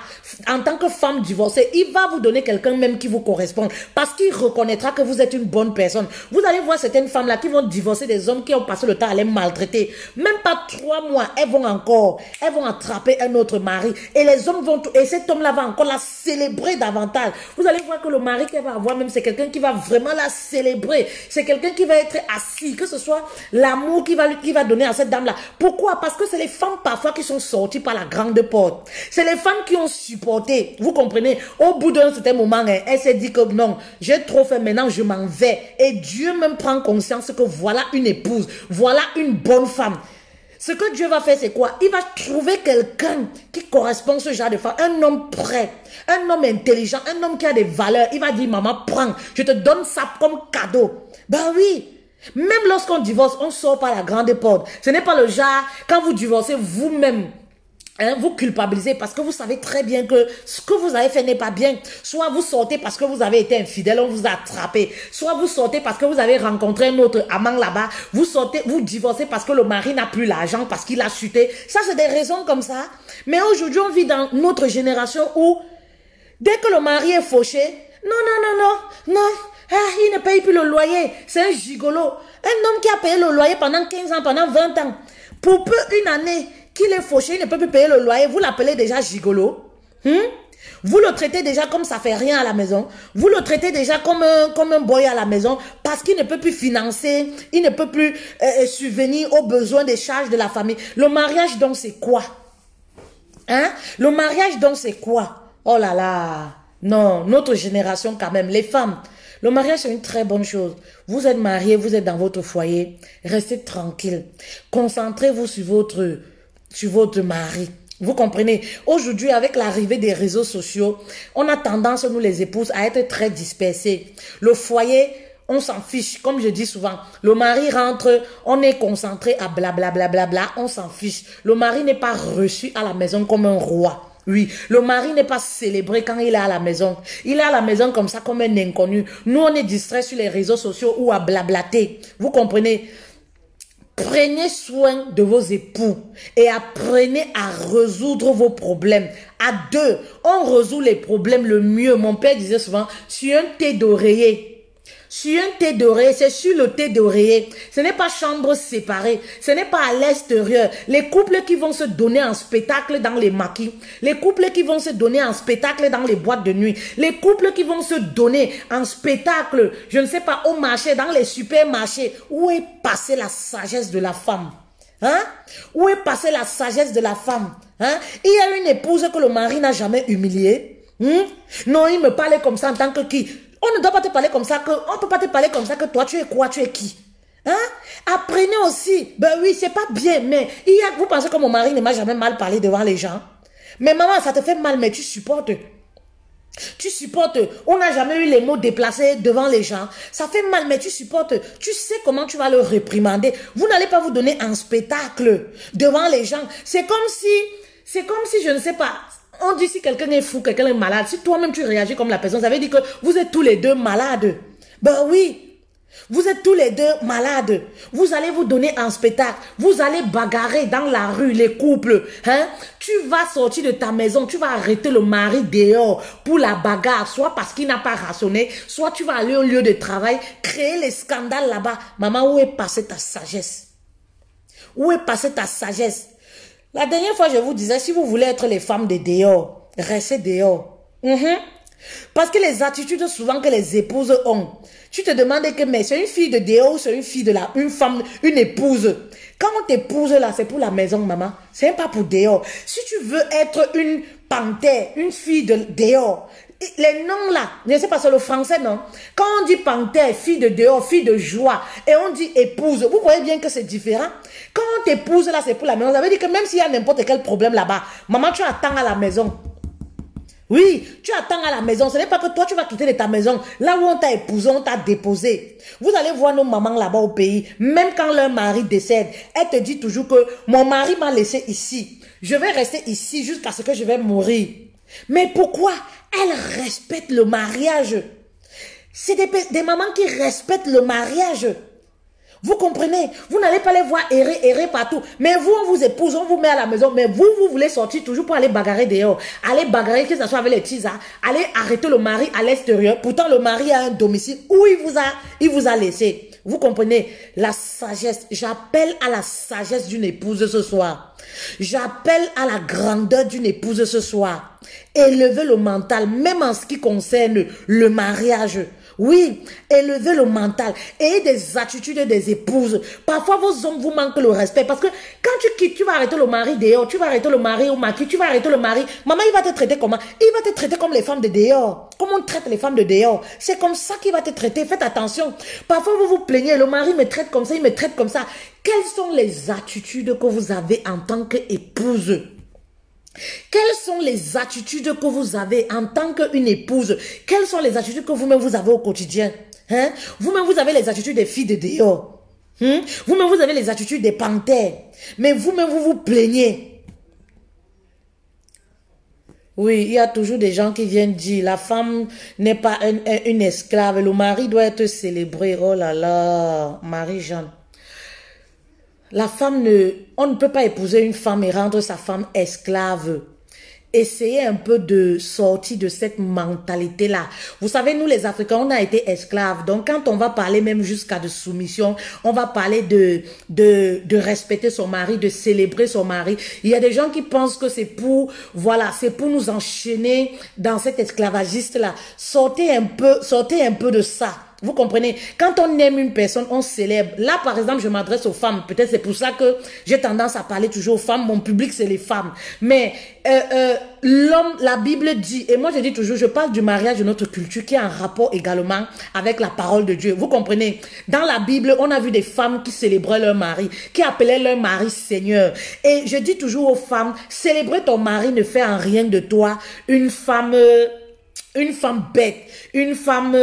En tant que femme divorcée, il va vous donner quelqu'un même qui vous correspond. Parce qu'il reconnaîtra que vous êtes une bonne personne. Vous allez voir certaines femmes-là qui vont divorcer des hommes qui ont passé le temps à les maltraiter. Même pas 3 mois, elles vont attraper un autre mari. Et les hommes vont, et cet homme-là va encore la célébrer davantage. Vous allez voir que le mari qu'elle va avoir même, c'est quelqu'un qui va vraiment la célébrer. C'est quelqu'un qui va être assis, que ce soit l'amour qui va donner à cette dame-là. Pourquoi? Parce que c'est les femmes parfois qui sont sorties par la grande porte. C'est les femmes qui ont supporté. Vous comprenez? Au bout d'un certain moment, elle s'est dit que non, j'ai trop fait, maintenant je m'en vais. Et Dieu même prend conscience que voilà une épouse, voilà une bonne femme. Ce que Dieu va faire, c'est quoi? Il va trouver quelqu'un qui correspond à ce genre de femme. Un homme prêt, un homme intelligent, un homme qui a des valeurs. Il va dire, maman, prends, je te donne ça comme cadeau. Ben oui. Même lorsqu'on divorce, on sort par la grande porte. Ce n'est pas le genre, quand vous divorcez vous-même, vous culpabilisez parce que vous savez très bien que ce que vous avez fait n'est pas bien. Soit vous sortez parce que vous avez été infidèle, on vous a attrapé. Soit vous sortez parce que vous avez rencontré un autre amant là-bas. Vous sortez, vous divorcez parce que le mari n'a plus l'argent, parce qu'il a chuté. Ça, c'est des raisons comme ça. Mais aujourd'hui, on vit dans notre génération où, dès que le mari est fauché, non. Ah, il ne paye plus le loyer. C'est un gigolo. Un homme qui a payé le loyer pendant 15 ans, pendant 20 ans. Pour peu une année, qu'il est fauché, il ne peut plus payer le loyer, vous l'appelez déjà gigolo. Vous le traitez déjà comme ça fait rien à la maison. Vous le traitez déjà comme un boy à la maison parce qu'il ne peut plus financer, il ne peut plus subvenir aux besoins des charges de la famille. Le mariage donc c'est quoi? Hein? Le mariage donc c'est quoi? Oh là là! Non, notre génération quand même, les femmes. Le mariage c'est une très bonne chose. Vous êtes mariés, vous êtes dans votre foyer. Restez tranquille. Concentrez-vous sur votre mari. Vous comprenez? Aujourd'hui, avec l'arrivée des réseaux sociaux, on a tendance, nous les épouses, à être très dispersés. Le foyer, on s'en fiche. Comme je dis souvent, le mari rentre, on est concentré à blablabla, on s'en fiche. Le mari n'est pas reçu à la maison comme un roi. Oui, le mari n'est pas célébré quand il est à la maison. Il est à la maison comme ça, comme un inconnu. Nous, on est distrait sur les réseaux sociaux ou à blablater. Vous comprenez? Prenez soin de vos époux et apprenez à résoudre vos problèmes. À deux, on résout les problèmes le mieux. Mon père disait souvent, sur un thé d'oreiller. Sur un thé d'oreiller, c'est sur le thé d'oreiller. Ce n'est pas chambre séparée. Ce n'est pas à l'extérieur. Les couples qui vont se donner en spectacle dans les maquis. Les couples qui vont se donner en spectacle dans les boîtes de nuit. Les couples qui vont se donner en spectacle, je ne sais pas, au marché, dans les supermarchés. Où est passée la sagesse de la femme? Hein? Où est passée la sagesse de la femme? Hein? Il y a une épouse que le mari n'a jamais humiliée. Non, il me parlait comme ça en tant que qui? On ne doit pas te parler comme ça, on ne peut pas te parler comme ça que toi, tu es quoi, tu es qui? Hein? Apprenez aussi. Ben oui, c'est pas bien, mais vous pensez que mon mari ne m'a jamais mal parlé devant les gens? Mais maman, ça te fait mal, mais tu supportes. Tu supportes. On n'a jamais eu les mots déplacés devant les gens. Ça fait mal, mais tu supportes. Tu sais comment tu vas le réprimander. Vous n'allez pas vous donner un spectacle devant les gens. C'est comme si, je ne sais pas... On dit si quelqu'un est fou, quelqu'un est malade. Si toi-même tu réagis comme la personne, ça veut dire que vous êtes tous les deux malades. Ben oui, vous êtes tous les deux malades. Vous allez vous donner un spectacle. Vous allez bagarrer dans la rue, les couples. Hein? Tu vas sortir de ta maison, tu vas arrêter le mari dehors pour la bagarre. Soit parce qu'il n'a pas rationné, soit tu vas aller au lieu de travail, créer les scandales là-bas. Maman, où est passée ta sagesse? Où est passée ta sagesse? La dernière fois, je vous disais, si vous voulez être les femmes de dehors, restez dehors. Parce que les attitudes souvent que les épouses ont, tu te demandes que mais c'est une fille de dehors ou c'est une fille de une femme, une épouse. Quand on t'épouse là, c'est pour la maison, maman. C'est pas pour dehors. Si tu veux être une panthère, une fille de dehors, les noms là, je ne sais pas, c'est le français, non? Quand on dit panthère, fille de dehors, fille de joie, et on dit épouse, vous voyez bien que c'est différent. Quand on t'épouse là, c'est pour la maison. Ça veut dire que même s'il y a n'importe quel problème là-bas, maman, tu attends à la maison. Oui, tu attends à la maison. Ce n'est pas que toi, tu vas quitter de ta maison. Là où on t'a épousé, on t'a déposé. Vous allez voir nos mamans là-bas au pays. Même quand leur mari décède, elle te dit toujours que mon mari m'a laissé ici. Je vais rester ici jusqu'à ce que je vais mourir. Mais pourquoi? Elle respecte le mariage. C'est des mamans qui respectent le mariage. Vous comprenez? Vous n'allez pas les voir errer partout. Mais vous, on vous épouse, on vous met à la maison. Mais vous voulez sortir toujours pour aller bagarrer dehors. Aller bagarrer, que ce soit avec les tisas. Aller arrêter le mari à l'extérieur. Pourtant, le mari a un domicile où il vous a laissé. Vous comprenez? La sagesse. J'appelle à la sagesse d'une épouse ce soir. J'appelle à la grandeur d'une épouse ce soir. Élevez le mental, même en ce qui concerne le mariage. Oui, élevez le mental. Ayez des attitudes des épouses. Parfois, vos hommes vous manquent le respect. Parce que quand tu quittes, tu vas arrêter le mari dehors. Tu vas arrêter le mari au maquis. Tu vas arrêter le mari. Maman, il va te traiter comment? Il va te traiter comme les femmes de dehors. Comme on traite les femmes de dehors. C'est comme ça qu'il va te traiter. Faites attention. Parfois, vous vous plaignez. Le mari me traite comme ça. Il me traite comme ça. Quelles sont les attitudes que vous avez en tant qu'épouse? Quelles sont les attitudes que vous avez en tant qu'une épouse? Quelles sont les attitudes que vous-même vous avez au quotidien? Hein? Vous-même vous avez les attitudes des filles de dehors. Vous-même vous avez les attitudes des panthères. Mais vous-même vous vous plaignez. Oui, il y a toujours des gens qui viennent dire la femme n'est pas une esclave. Le mari doit être célébré. Oh là là, Marie-Jeanne. La femme on ne peut pas épouser une femme et rendre sa femme esclave. essayez un peu de sortir de cette mentalité-là. Vous savez, nous les Africains, on a été esclaves. Donc, quand on va parler même jusqu'à de soumission, on va parler de respecter son mari, de célébrer son mari. Il y a des gens qui pensent que c'est pour, voilà, c'est pour nous enchaîner dans cet esclavagiste-là. Sortez un peu de ça. Vous comprenez? Quand on aime une personne, on célèbre. Là, par exemple, je m'adresse aux femmes. Peut-être c'est pour ça que j'ai tendance à parler toujours aux femmes. Mon public, c'est les femmes. Mais l'homme, la Bible dit, et moi je dis toujours, je parle du mariage de notre culture qui est en rapport également avec la parole de Dieu. Vous comprenez? Dans la Bible, on a vu des femmes qui célébraient leur mari, qui appelaient leur mari Seigneur. Et je dis toujours aux femmes, célébrer ton mari ne fait en rien de toi une femme bête, une femme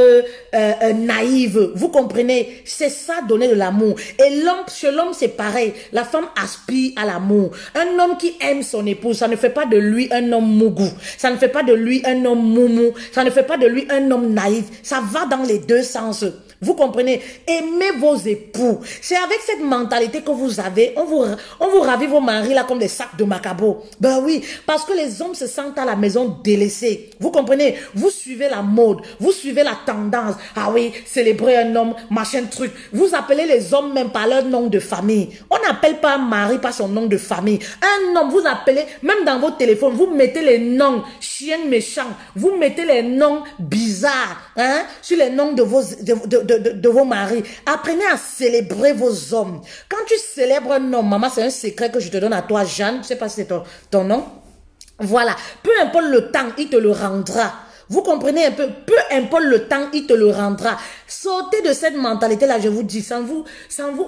naïve, vous comprenez? C'est ça, donner de l'amour. Et l'homme, chez l'homme, c'est pareil. La femme aspire à l'amour. Un homme qui aime son épouse, ça ne fait pas de lui un homme mougou. Ça ne fait pas de lui un homme moumou. Ça ne fait pas de lui un homme naïf. Ça va dans les deux sens. Vous comprenez? Aimez vos époux. C'est avec cette mentalité que vous avez, on vous ravit vos maris là comme des sacs de macabo. Ben oui, parce que les hommes se sentent à la maison délaissés. Vous comprenez? Vous suivez la mode, vous suivez la tendance. Ah oui, célébrer un homme, machin truc. Vous appelez les hommes même par leur nom de famille. On n'appelle pas un mari par son nom de famille. Un homme, vous appelez, même dans votre téléphone, vous mettez les noms chiens méchants. Vous mettez les noms bizarres, hein, sur les noms de vos maris. Apprenez à célébrer vos hommes. Quand tu célèbres un homme, maman, c'est un secret que je te donne à toi, Jeanne. Je ne sais pas si c'est ton nom. Voilà. Peu importe le temps, il te le rendra. Vous comprenez un peu? Peu importe le temps, il te le rendra. Sortez de cette mentalité-là, je vous dis, sans vous,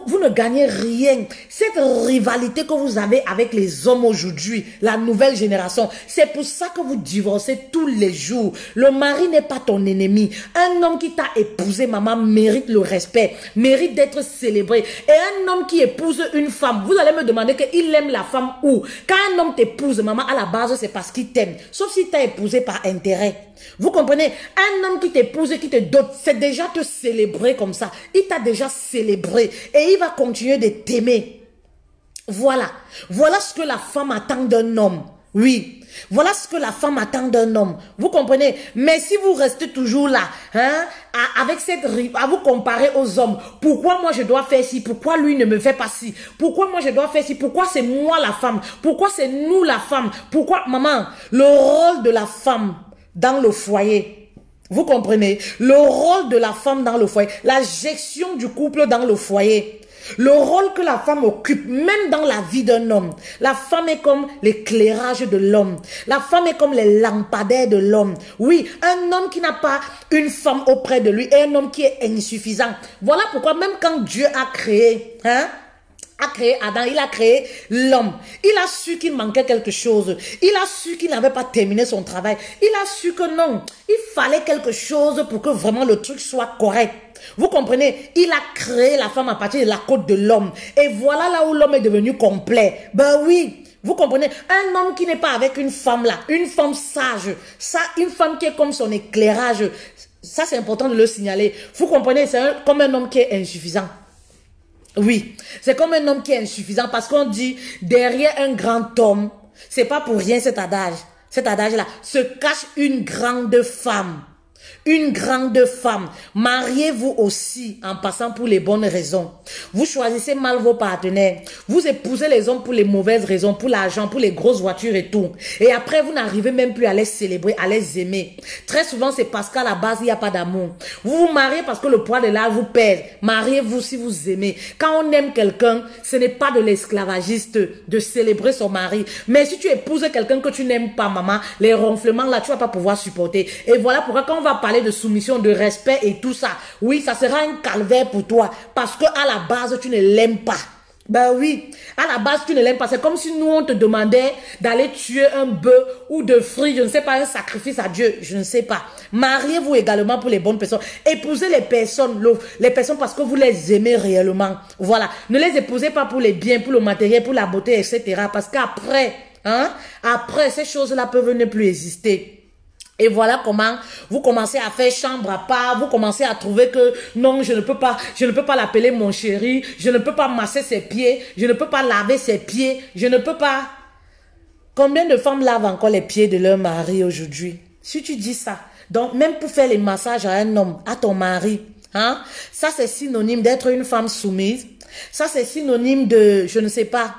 vous ne gagnez rien. Cette rivalité que vous avez avec les hommes aujourd'hui, la nouvelle génération, c'est pour ça que vous divorcez tous les jours. Le mari n'est pas ton ennemi. Un homme qui t'a épousé, maman, mérite le respect, mérite d'être célébré. Et un homme qui épouse une femme, vous allez me demander qu'il aime la femme où? Quand un homme t'épouse, maman, à la base, c'est parce qu'il t'aime. Sauf s'il t'a épousé par intérêt. Vous comprenez? Un homme qui t'épouse et qui te dote, c'est déjà te célébrer comme ça. Il t'a déjà célébré et il va continuer de t'aimer. Voilà. Voilà ce que la femme attend d'un homme. Oui. Voilà ce que la femme attend d'un homme. Vous comprenez? Mais si vous restez toujours là, hein, avec à vous comparer aux hommes, pourquoi moi je dois faire ci? Pourquoi lui ne me fait pas ci? Pourquoi moi je dois faire ci? Pourquoi c'est moi la femme? Pourquoi c'est nous la femme? Pourquoi, maman, le rôle de la femme dans le foyer, vous comprenez? Le rôle de la femme dans le foyer, la gestion du couple dans le foyer, le rôle que la femme occupe, même dans la vie d'un homme. La femme est comme l'éclairage de l'homme. La femme est comme les lampadaires de l'homme. Oui, un homme qui n'a pas une femme auprès de lui est un homme qui est insuffisant. Voilà pourquoi même quand Dieu a créé, Adam, il a créé l'homme. Il a su qu'il manquait quelque chose. Il a su qu'il n'avait pas terminé son travail. Il a su que non, il fallait quelque chose pour que vraiment le truc soit correct. Vous comprenez? Il a créé la femme à partir de la côte de l'homme. Et voilà là où l'homme est devenu complet. Ben oui. Vous comprenez? Un homme qui n'est pas avec une femme là, une femme sage, ça, une femme qui est comme son éclairage. Ça, c'est important de le signaler. Vous comprenez? C'est comme un homme qui est insuffisant. Oui, c'est comme un homme qui est insuffisant parce qu'on dit derrière un grand homme, c'est pas pour rien cet adage-là, se cache une grande femme. Une grande femme. Mariez-vous aussi en passant pour les bonnes raisons. Vous choisissez mal vos partenaires. Vous épousez les hommes pour les mauvaises raisons, pour l'argent, pour les grosses voitures et tout. Et après, vous n'arrivez même plus à les célébrer, à les aimer. Très souvent, c'est parce qu'à la base, il n'y a pas d'amour. Vous vous mariez parce que le poids de l'âge vous pèse. Mariez-vous si vous aimez. Quand on aime quelqu'un, ce n'est pas de l'esclavagiste de célébrer son mari. Mais si tu épouses quelqu'un que tu n'aimes pas, maman, les ronflements là, tu vas pas pouvoir supporter. Et voilà pourquoi quand on va parler de soumission, de respect et tout ça, oui, ça sera un calvaire pour toi parce que à la base, tu ne l'aimes pas. Ben oui, à la base, tu ne l'aimes pas. C'est comme si nous, on te demandait d'aller tuer un bœuf ou de frire, je ne sais pas, un sacrifice à Dieu, je ne sais pas. Mariez-vous également pour les bonnes personnes. Épousez les personnes parce que vous les aimez réellement. Voilà, ne les épousez pas pour les biens, pour le matériel, pour la beauté, etc. Parce qu'après, après, ces choses-là peuvent ne plus exister. Et voilà comment vous commencez à faire chambre à part, vous commencez à trouver que non, je ne peux pas l'appeler mon chéri, je ne peux pas masser ses pieds, je ne peux pas laver ses pieds, je ne peux pas. Combien de femmes lavent encore les pieds de leur mari aujourd'hui? Si tu dis ça, donc même pour faire les massages à un homme, à ton mari, hein, ça c'est synonyme d'être une femme soumise. Ça c'est synonyme de, je ne sais pas,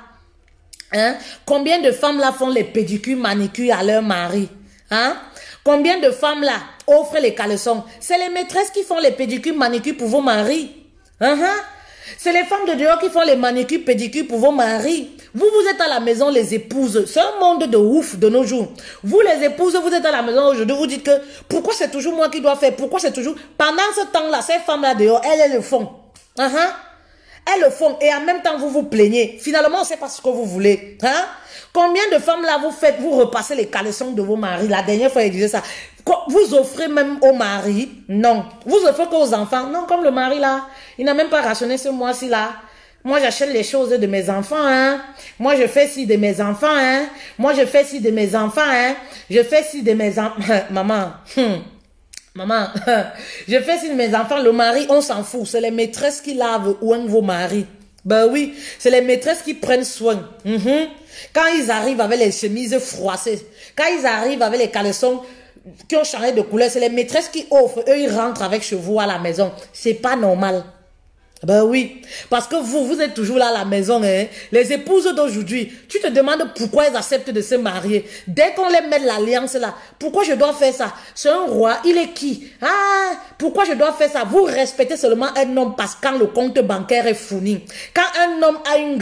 hein. Combien de femmes là font les pédicures, manicures à leur mari, hein? Combien de femmes là offrent les caleçons? C'est les maîtresses qui font les pédicures, manicures pour vos maris. C'est les femmes de dehors qui font les manicures, pédicures pour vos maris. Vous, vous êtes à la maison, les épouses. C'est un monde de ouf de nos jours. Vous, les épouses, vous êtes à la maison aujourd'hui, vous dites que pourquoi c'est toujours moi qui dois faire? Pourquoi c'est toujours... Pendant ce temps-là, ces femmes-là dehors, elles le font. Elles le font et en même temps, vous vous plaignez. Finalement, on ne sait pas ce que vous voulez. Combien de femmes là vous faites, vous repassez les caleçons de vos maris? La dernière fois, elle disait ça. Vous offrez même au mari? Non. Vous offrez qu'aux enfants? Non, comme le mari là, il n'a même pas rationné ce mois-ci là. Moi, j'achète les choses de mes enfants, hein. Moi, je fais ci de mes enfants, hein. Moi, je fais ci de mes enfants, hein. Je fais ci de mes enfants. Maman, maman, je fais ci de mes enfants. Le mari, on s'en fout. C'est les maîtresses qui lavent ou un de vos maris. Ben oui, c'est les maîtresses qui prennent soin. Quand ils arrivent avec les chemises froissées, quand ils arrivent avec les caleçons qui ont changé de couleur, c'est les maîtresses qui offrent. Eux, ils rentrent avec chez vous à la maison. C'est pas normal. Ben oui, parce que vous êtes toujours là à la maison, hein. Les épouses d'aujourd'hui, tu te demandes pourquoi elles acceptent de se marier. Dès qu'on les met l'alliance là, pourquoi je dois faire ça? C'est un roi, il est qui? Ah, pourquoi je dois faire ça? Vous respectez seulement un homme parce que quand le compte bancaire est fourni. Quand un homme a une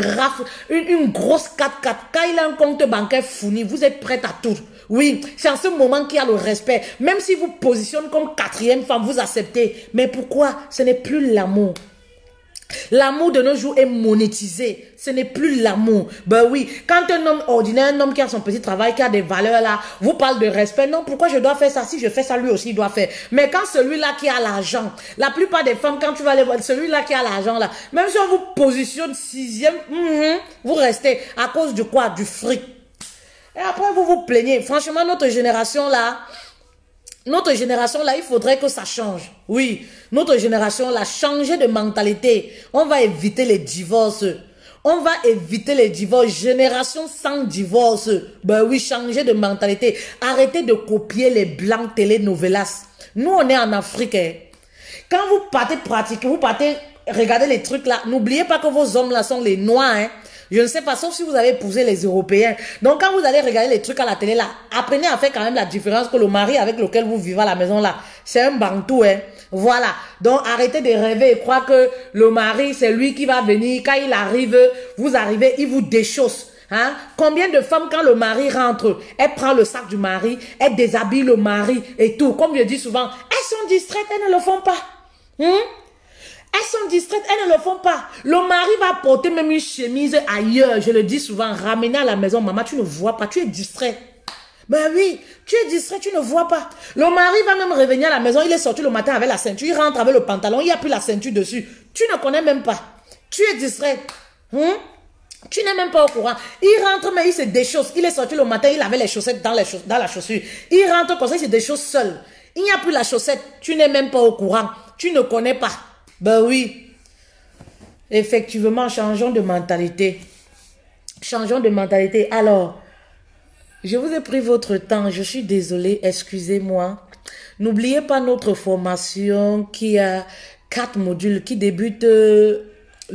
grosse 4x4, quand il a un compte bancaire fourni, vous êtes prête à tout. Oui, c'est en ce moment qu'il y a le respect. Même si vous positionnez comme quatrième femme, vous acceptez. Mais pourquoi? Ce n'est plus l'amour. L'amour de nos jours est monétisé. Ce n'est plus l'amour. Ben oui, quand un homme ordinaire, un homme qui a son petit travail, qui a des valeurs là, vous parle de respect. Non, pourquoi je dois faire ça? Si je fais ça, lui aussi il doit faire. Mais quand celui-là qui a l'argent, la plupart des femmes, quand tu vas aller voir celui-là qui a l'argent là, même si on vous positionne sixième, vous restez à cause de quoi? Du fric. Et après vous vous plaignez. Franchement, notre génération là, il faudrait que ça change. Oui, notre génération là, changer de mentalité. On va éviter les divorces. On va éviter les divorces. Génération sans divorce. Ben oui, changer de mentalité. Arrêtez de copier les blancs telenovelas. Nous, on est en Afrique. Quand vous partez pratiquer, vous partez regarder les trucs là, n'oubliez pas que vos hommes là sont les noirs, hein. Je ne sais pas, sauf si vous avez épousé les Européens. Donc, quand vous allez regarder les trucs à la télé, là, apprenez à faire quand même la différence que le mari avec lequel vous vivez à la maison, là, c'est un bantou, hein. Voilà. Donc, arrêtez de rêver et croire que le mari, c'est lui qui va venir. Quand il arrive, vous arrivez, il vous déchausse. Hein? Combien de femmes, quand le mari rentre, elle prend le sac du mari, elle déshabille le mari et tout. Comme je dis souvent, elles sont distraites, elles ne le font pas. Elles sont distraites, elles ne le font pas. Le mari va porter même une chemise ailleurs. Je le dis souvent, ramener à la maison, maman, tu ne vois pas, tu es distrait. Ben oui, tu es distrait, tu ne vois pas. Le mari va même revenir à la maison, il est sorti le matin avec la ceinture, il rentre avec le pantalon, il n'y a plus la ceinture dessus. Tu ne connais même pas. Tu es distrait. Tu n'es même pas au courant. Il rentre, mais il se déchausse. Il est sorti le matin, il avait les chaussettes dans la chaussure. Il rentre comme ça, il se déchausse seul. Il n'y a plus la chaussette. Tu n'es même pas au courant. Tu ne connais pas. Ben oui. Effectivement, changeons de mentalité. Changeons de mentalité. Alors, je vous ai pris votre temps. Je suis désolée. Excusez-moi. N'oubliez pas notre formation qui a 4 modules qui débutent le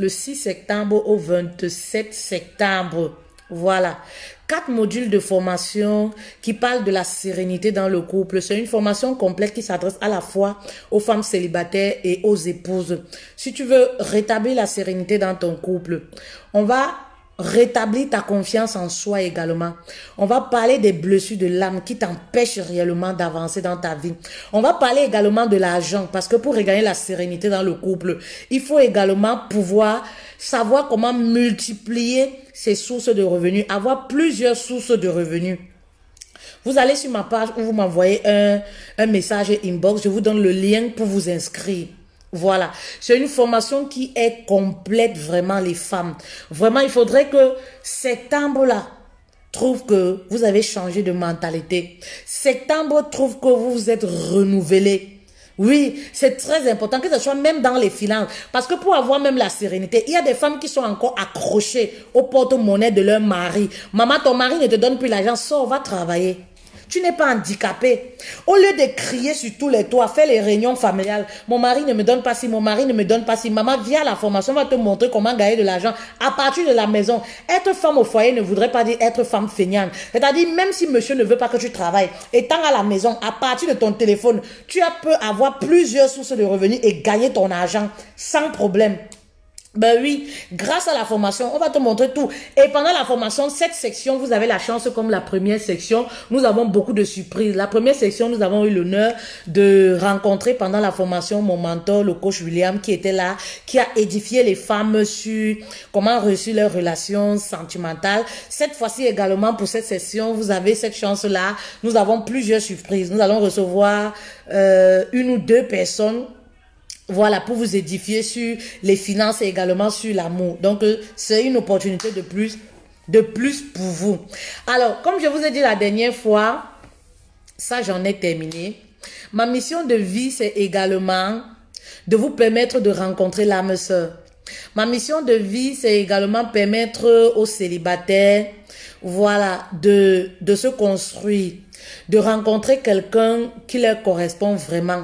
6 septembre au 27 septembre. Voilà. 4 modules de formation qui parlent de la sérénité dans le couple. C'est une formation complète qui s'adresse à la fois aux femmes célibataires et aux épouses. Si tu veux rétablir la sérénité dans ton couple, on va rétablir ta confiance en soi également. On va parler des blessures de l'âme qui t'empêchent réellement d'avancer dans ta vie. On va parler également de l'argent parce que pour regagner la sérénité dans le couple, il faut également pouvoir savoir comment multiplier ses sources de revenus, avoir plusieurs sources de revenus. Vous allez sur ma page où vous m'envoyez un message inbox, je vous donne le lien pour vous inscrire. Voilà, c'est une formation qui est complète vraiment les femmes. Vraiment, il faudrait que septembre-là trouve que vous avez changé de mentalité. Septembre trouve que vous vous êtes renouvelé. Oui, c'est très important que ce soit même dans les finances. Parce que pour avoir même la sérénité, il y a des femmes qui sont encore accrochées au porte-monnaie de leur mari. Maman, ton mari ne te donne plus l'argent, sors, va travailler. Tu n'es pas handicapé. Au lieu de crier sur tous les toits, fais les réunions familiales. Mon mari ne me donne pas ci, mon mari ne me donne pas ci. Maman, viens à la formation, on va te montrer comment gagner de l'argent à partir de la maison. Être femme au foyer ne voudrait pas dire être femme feignante. C'est-à-dire, même si monsieur ne veut pas que tu travailles, étant à la maison, à partir de ton téléphone, tu peux avoir plusieurs sources de revenus et gagner ton argent sans problème. Ben oui, grâce à la formation, on va te montrer tout. Et pendant la formation, cette section, vous avez la chance, comme la première section, nous avons beaucoup de surprises. La première section, nous avons eu l'honneur de rencontrer pendant la formation mon mentor, le coach William, qui était là, qui a édifié les femmes sur comment réussir leurs relations sentimentales. Cette fois-ci également, pour cette session, vous avez cette chance-là. Nous avons plusieurs surprises. Nous allons recevoir une ou deux personnes. Voilà, pour vous édifier sur les finances et également sur l'amour. Donc, c'est une opportunité de plus pour vous. Alors, comme je vous ai dit la dernière fois, ça, j'en ai terminé. Ma mission de vie, c'est également de vous permettre de rencontrer l'âme sœur. Ma mission de vie, c'est également permettre aux célibataires, voilà, de se construire, de rencontrer quelqu'un qui leur correspond vraiment.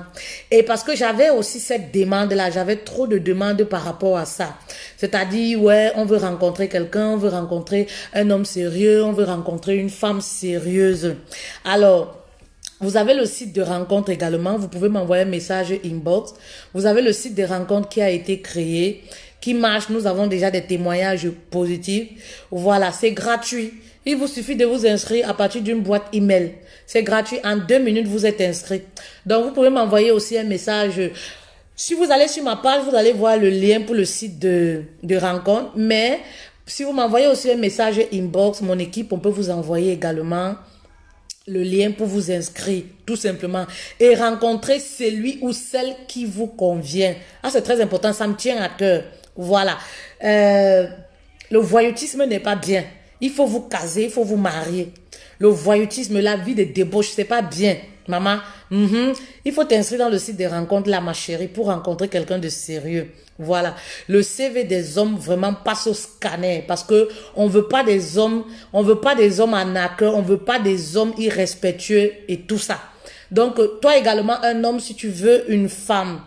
Et parce que j'avais aussi cette demande-là, j'avais trop de demandes par rapport à ça. C'est-à-dire, ouais, on veut rencontrer quelqu'un, on veut rencontrer un homme sérieux, on veut rencontrer une femme sérieuse. Alors, vous avez le site de rencontre également, vous pouvez m'envoyer un message inbox. Vous avez le site de rencontre qui a été créé, qui marche, nous avons déjà des témoignages positifs. Voilà, c'est gratuit. Il vous suffit de vous inscrire à partir d'une boîte email. C'est gratuit. En 2 minutes, vous êtes inscrit. Donc, vous pouvez m'envoyer aussi un message. Si vous allez sur ma page, vous allez voir le lien pour le site de rencontre. Mais si vous m'envoyez aussi un message inbox, mon équipe, on peut vous envoyer également le lien pour vous inscrire, tout simplement. Et rencontrer celui ou celle qui vous convient. Ah, c'est très important. Ça me tient à cœur. Voilà. Le voyoutisme n'est pas bien. Il faut vous caser, il faut vous marier. Le voyoutisme, la vie de débauche, c'est pas bien. Maman, il faut t'inscrire dans le site de rencontres là, ma chérie, pour rencontrer quelqu'un de sérieux. Voilà. Le CV des hommes vraiment passe au scanner parce que on veut pas des hommes arnaqueurs, on veut pas des hommes irrespectueux et tout ça. Donc, toi également, un homme, si tu veux une femme,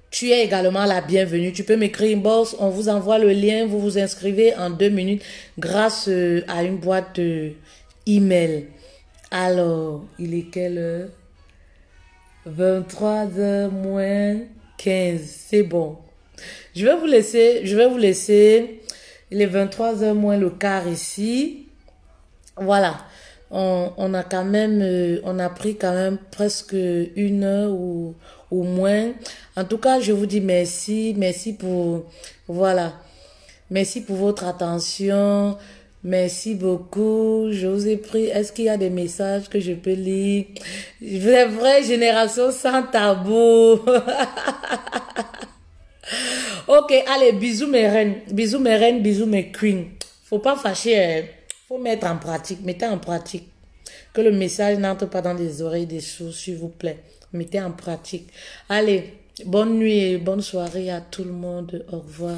tu es également la bienvenue. Tu peux m'écrire inbox, on vous envoie le lien, vous vous inscrivez en 2 minutes grâce à une boîte email. Alors, il est quelle heure? 23h moins 15. C'est bon. Je vais vous laisser. Il est 23h moins le quart ici. Voilà. On a quand même, on a pris quand même presque 1 heure ou moins. En tout cas, je vous dis merci. Merci pour, voilà. Merci pour votre attention. Merci beaucoup. Je vous ai pris. Est-ce qu'il y a des messages que je peux lire? Vraie génération sans tabou. Ok, allez, bisous mes reines. Bisous mes reines, bisous mes queens. Faut pas fâcher, hein. Faut mettre en pratique. Mettez en pratique. Que le message n'entre pas dans les oreilles des sourds, s'il vous plaît. Mettez en pratique. Allez, bonne nuit et bonne soirée à tout le monde. Au revoir.